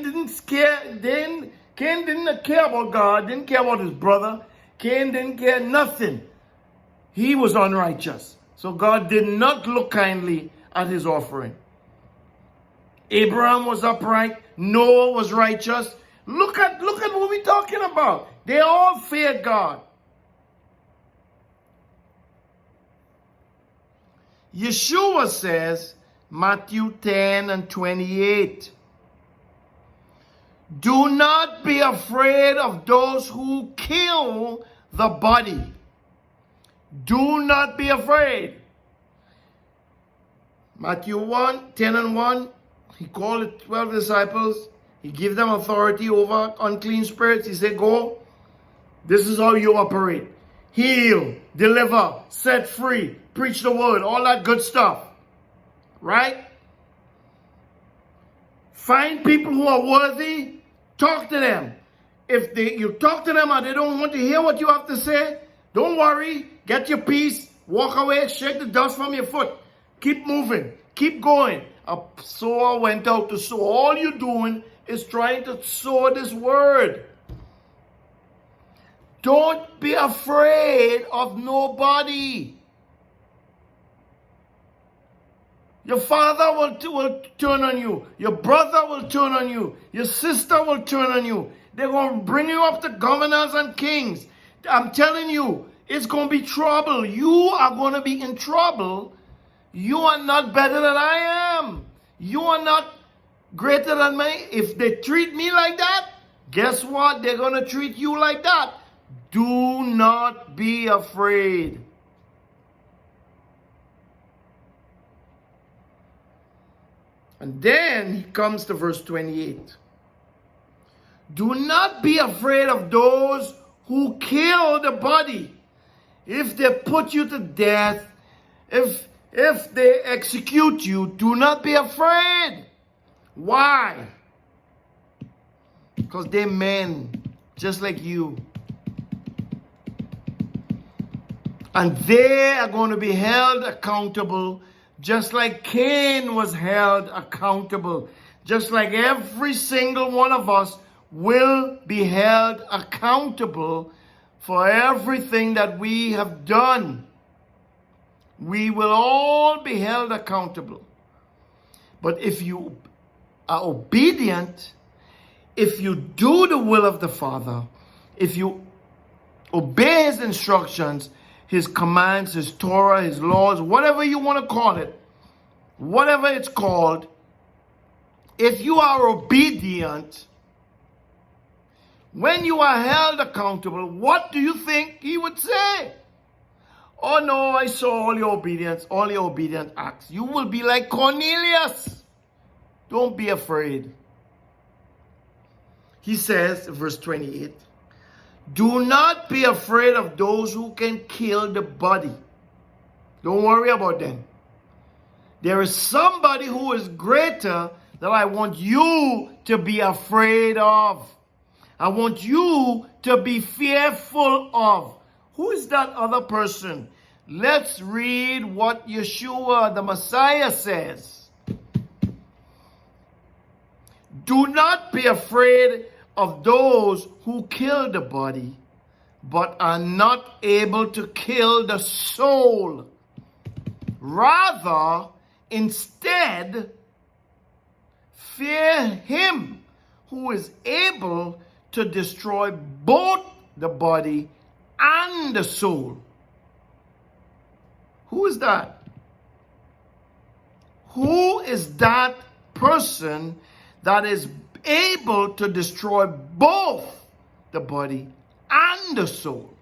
A: about God, didn't care about his brother. Cain didn't care nothing. He was unrighteous. So God did not look kindly at his offering. Abraham was upright. Noah was righteous. Look at what we're talking about. They all feared God. Yeshua says, Matthew 10 and 28, do not be afraid of those who kill the body. Do not be afraid. Matthew 1, 10 and 1, he called the 12 disciples. He gave them authority over unclean spirits. He said, go. This is how you operate. Heal, deliver, set free, preach the word, all that good stuff. Right? Find people who are worthy. Talk to them. If you talk to them and they don't want to hear what you have to say, don't worry. Get your peace. Walk away. Shake the dust from your foot. Keep moving. Keep going. A sower went out to sow. All you're doing is trying to sow this word. Don't be afraid of nobody. Your father will turn on you. Your brother will turn on you. Your sister will turn on you. They're going to bring you up to governors and kings. I'm telling you, it's going to be trouble. You are going to be in trouble. You are not better than I am. You are not greater than me. If they treat me like that, guess what? They're going to treat you like that. Do not be afraid. And then he comes to verse 28. Do not be afraid of those who kill the body. If they put you to death, if they execute you, do not be afraid. Why? Because they're men, just like you. And they are going to be held accountable, just like Cain was held accountable. Just like every single one of us will be held accountable for everything that we have done. We will all be held accountable. But if you are obedient, if you do the will of the Father, if you obey his instructions, his commands, his Torah, his laws, whatever you want to call it, whatever it's called, if you are obedient, when you are held accountable, what do you think he would say? Oh no, I saw all your obedient acts. You will be like Cornelius. Don't be afraid. He says, verse 28, do not be afraid of those who can kill the body. Don't worry about them. There is somebody who is greater that I want you to be afraid of. I want you to be fearful of. Who is that other person? Let's read what Yeshua, the Messiah, says. Do not be afraid of those who kill the body, but are not able to kill the soul. Rather, instead, fear him who is able to destroy both the body and the soul. Who is that? Who is that person that is able to destroy both the body and the soul?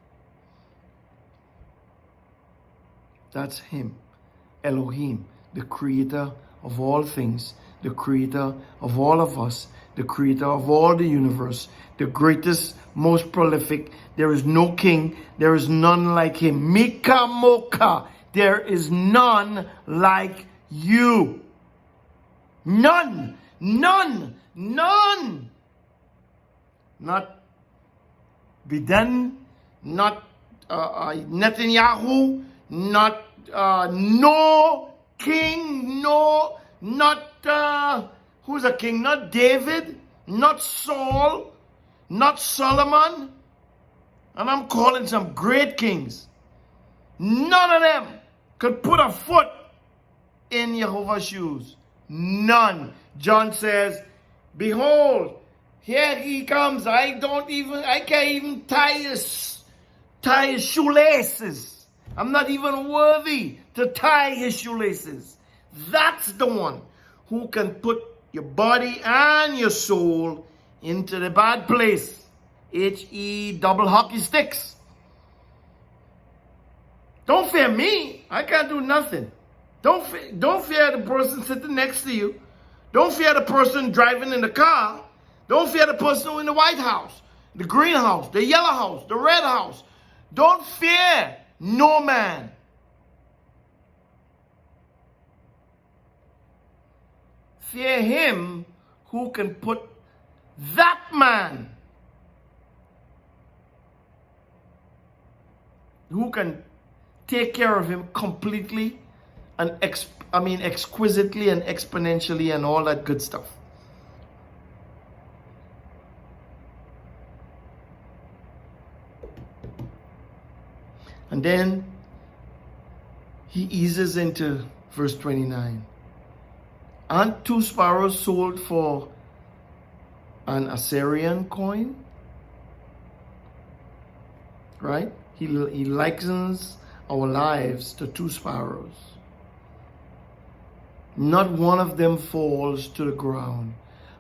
A: That's him, Elohim, the creator of all things, the creator of all of us, the creator of all the universe, the greatest, most prolific. There is no king, there is none like him. Mika Moka, there is none like you. None. None. Not Biden, not Netanyahu, not no king, no, not who's a king? Not David, not Saul, not Solomon. And I'm calling some great kings. None of them could put a foot in Yehovah's shoes. None. John says, behold, here he comes. I can't even tie his shoelaces. I'm not even worthy to tie his shoelaces. That's the one who can put your body and your soul into the bad place. H-E double hockey sticks. Don't fear me. I can't do nothing. Don't fear the person sitting next to you. Don't fear the person driving in the car. Don't fear the person in the White House, the green house, the yellow house, the red house. Don't fear no man. Fear him who can put that man, who can take care of him completely and exquisitely and exponentially and all that good stuff. And then he eases into verse 29. Aren't 2 sparrows sold for an Assyrian coin? Right? He likens our lives to 2 sparrows. Not one of them falls to the ground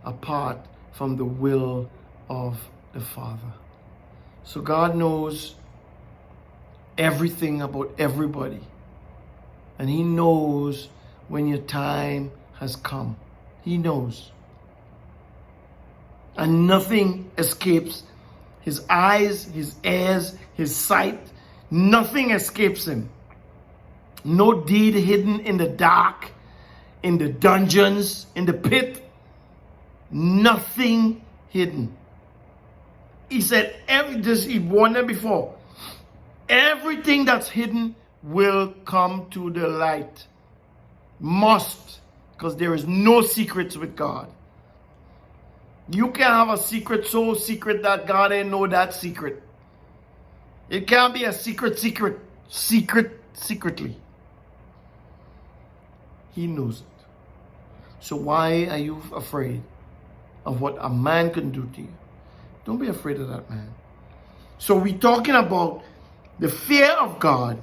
A: apart from the will of the Father. So God knows everything about everybody. And he knows when your time has come. He knows. And nothing escapes his eyes, his ears, his sight. Nothing escapes him. No deed hidden in the dark, in the dungeons, in the pit. Nothing hidden. He said, he warned them before. Everything that's hidden will come to the light. Must. Because there is no secrets with God. You can't have a secret so secret that God ain't know that secret. It can't be a secretly. He knows it. So why are you afraid of what a man can do to you? Don't be afraid of that man. So we're talking about the fear of God,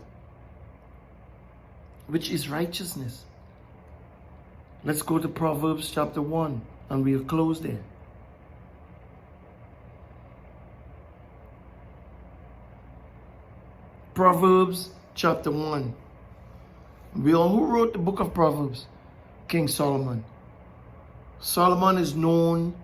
A: which is righteousness. Let's go to Proverbs chapter 1 and we'll close there. Proverbs chapter 1. Who wrote the book of Proverbs? King Solomon. Solomon is known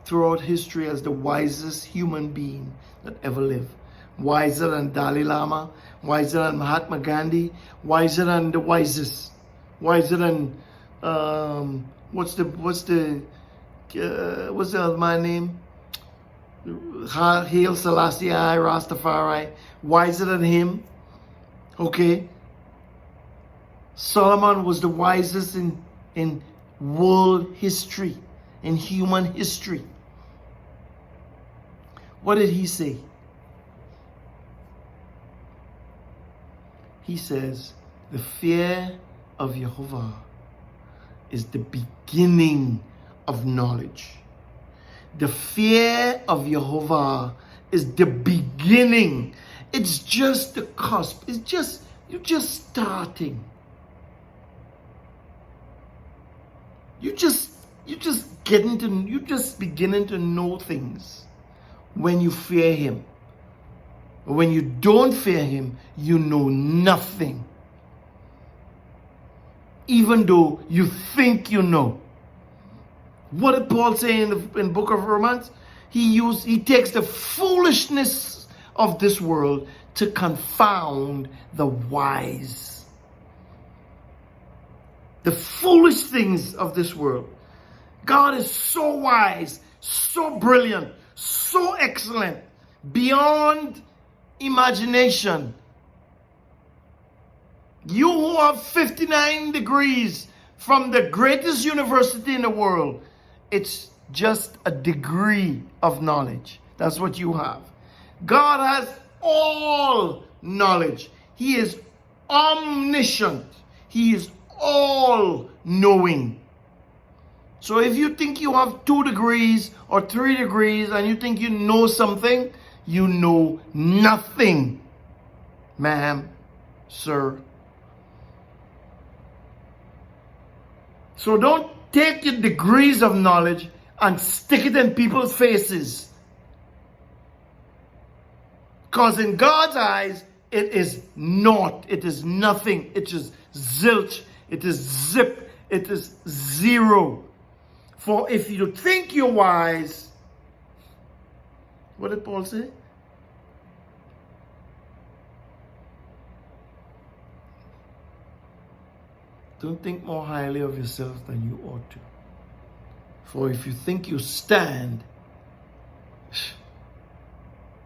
A: throughout history as the wisest human being that ever lived. Wiser than Dalai Lama, wiser than Mahatma Gandhi, wiser than the wisest, wiser than what's the other man name? Haile Selassie I, Rastafari, wiser than him. Okay. Solomon was the wisest in world history, in human history. What did he say? He says, the fear of Yehovah is the beginning of knowledge. The fear of Yehovah is the beginning. It's just the cusp. You're just starting. You're just beginning to know things when you fear him. When you don't fear him, you know nothing. Even though you think you know. What did Paul say in the book of Romans? He takes the foolishness of this world to confound the wise. The foolish things of this world. God is so wise, so brilliant, so excellent, beyond imagination. You who have 59 degrees from the greatest university in the world, it's just a degree of knowledge. That's what you have. God has all knowledge. He is omniscient. He is all-knowing. So if you think you have 2 degrees or 3 degrees and you think you know something, you know nothing, ma'am, sir. So don't take your degrees of knowledge and stick it in people's faces. Because in God's eyes, it is naught. It is nothing. It is zilch. It is zip. It is zero. For if you think you're wise, what did Paul say? Don't think more highly of yourself than you ought to. For if you think you stand,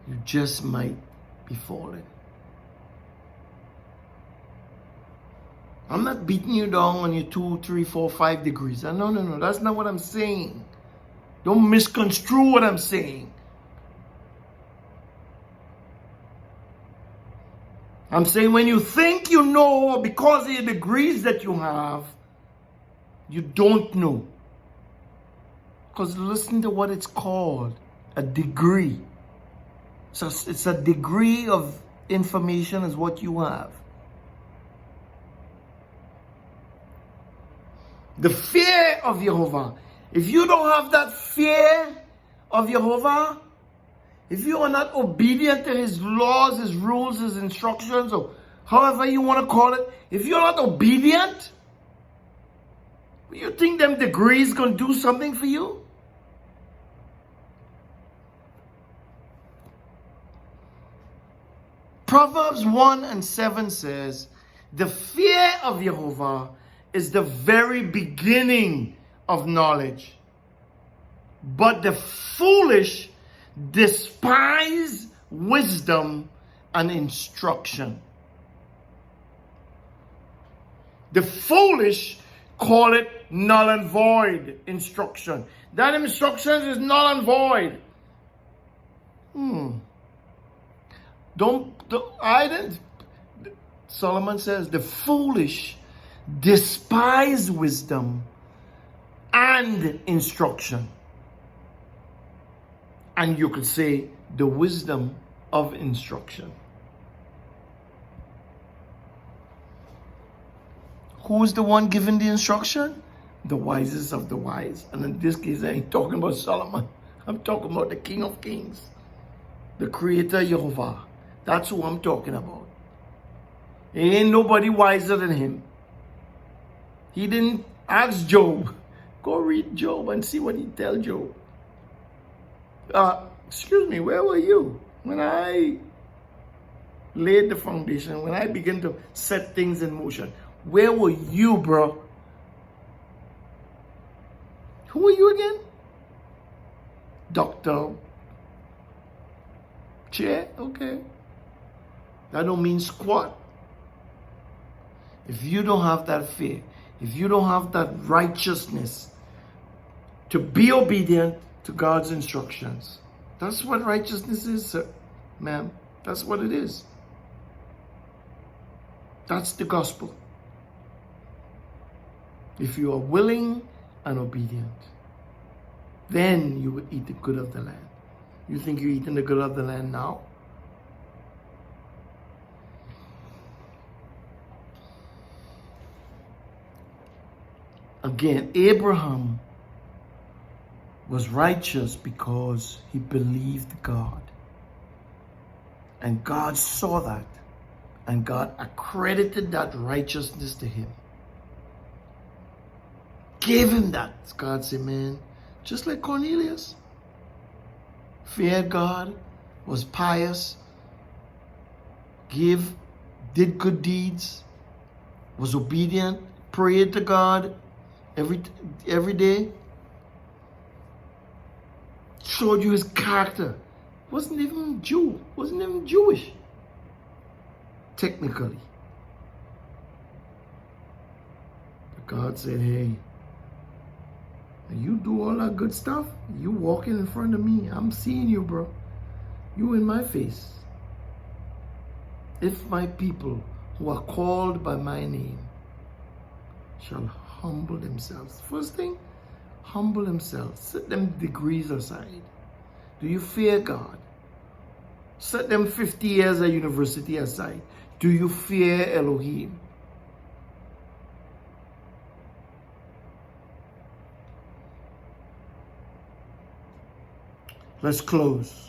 A: you just might be falling. I'm not beating you down on your 2, 3, 4, 5 degrees. No. That's not what I'm saying. Don't misconstrue what I'm saying. I'm saying when you think you know because of the degrees that you have, you don't know. Because listen to what it's called, a degree. So it's a degree of information is what you have. The fear of Yehovah. If you don't have that fear of Yehovah, if you are not obedient to his laws, his rules, his instructions, or however you want to call it, if you're not obedient, you think them degrees going to do something for you? Proverbs 1:7 says, the fear of Yehovah is the very beginning of knowledge, but the foolish despise wisdom and instruction. The foolish call it null and void instruction. That instruction is null and void. Solomon says the foolish despise wisdom and instruction. And you could say the wisdom of instruction. Who's the one giving the instruction? The wisest of the wise. And in this case, I ain't talking about Solomon. I'm talking about the King of Kings, the Creator Yehovah. That's who I'm talking about. Ain't nobody wiser than him. He didn't ask Job. Go read Job and see what he tell Job. Excuse me, where were you when I laid the foundation, when I began to set things in motion? Where were you, bro? Who are you again? Doctor. Chair? Okay. That don't mean squat. If you don't have that fear, if you don't have that righteousness to be obedient to God's instructions, that's what righteousness is, sir, ma'am. That's what it is. That's the gospel. If you are willing and obedient, then you will eat the good of the land. You think you're eating the good of the land now? Again, Abraham was righteous because he believed God. And God saw that. And God accredited that righteousness to him. Gave him that. God said, man, just like Cornelius, feared God, was pious, did good deeds, was obedient, prayed to God every day. showed you his character. Wasn't even Jew, wasn't even Jewish, technically. But God said, hey, you do all that good stuff, you walking in front of me, I'm seeing you, bro. You in my face. If my people who are called by my name shall humble themselves. First thing, humble themselves. Set them degrees aside. Do you fear God? Set them 50 years at university aside. Do you fear Elohim? Let's close.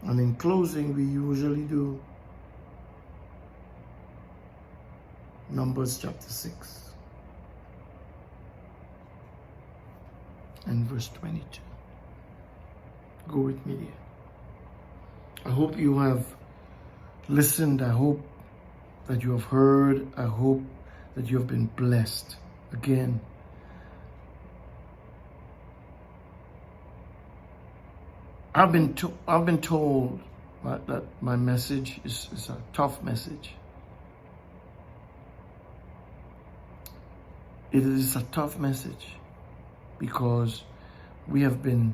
A: And in closing, we usually do Numbers chapter 6 and verse 22. Go with me there. I hope you have listened. I hope that you have heard. I hope that you have been blessed. Again, I've been told that my message is a tough message. It is a tough message because we have been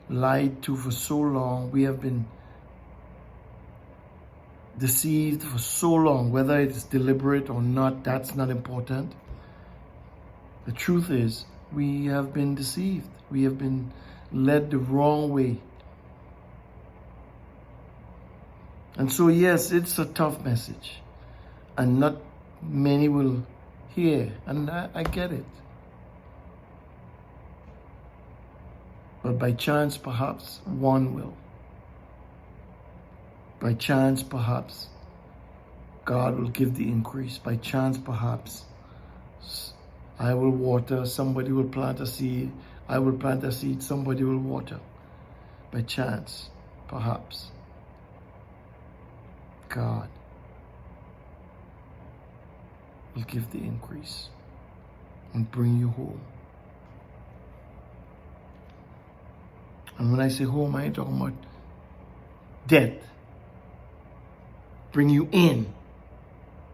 A: lied to for so long. We have been deceived for so long. Whether it's deliberate or not, that's not important. The truth is, we have been deceived. We have been led the wrong way. And so, yes, it's a tough message. And not many will hear. And I get it. But by chance, perhaps, one will. By chance, perhaps, God will give the increase. By chance, perhaps, I will water, somebody will plant a seed. I will plant a seed, somebody will water. By chance, perhaps, God will give the increase and bring you home. And when I say home, I ain't talking about death. Bring you in.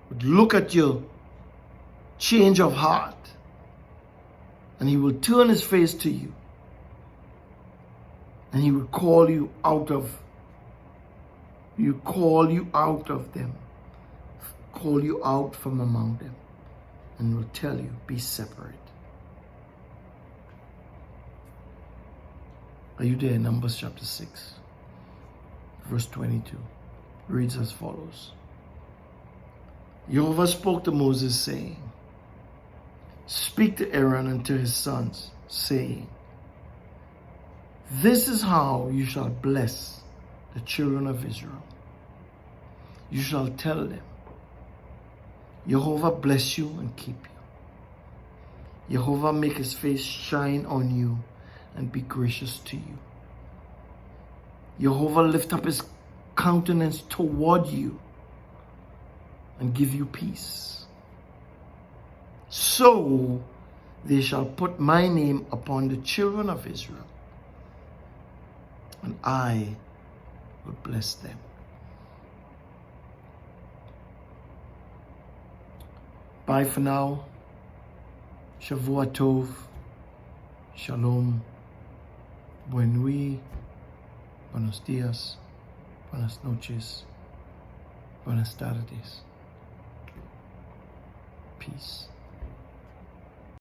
A: But look at your change of heart. And he will turn his face to you. And he will call you out of them. Call you out from among them. And will tell you, be separate. Are you there? Numbers chapter 6, verse 22. Reads as follows. Yehovah spoke to Moses, saying, speak to Aaron and to his sons, saying, this is how you shall bless the children of Israel. You shall tell them, Yehovah bless you and keep you. Yehovah make his face shine on you and be gracious to you. Yehovah lift up his countenance toward you and give you peace. So they shall put my name upon the children of Israel, and I will bless them. Bye for now. Shavua Tov. Shalom. Buen nuit. Buenos días. Buenas noches. Buenas tardes. Peace.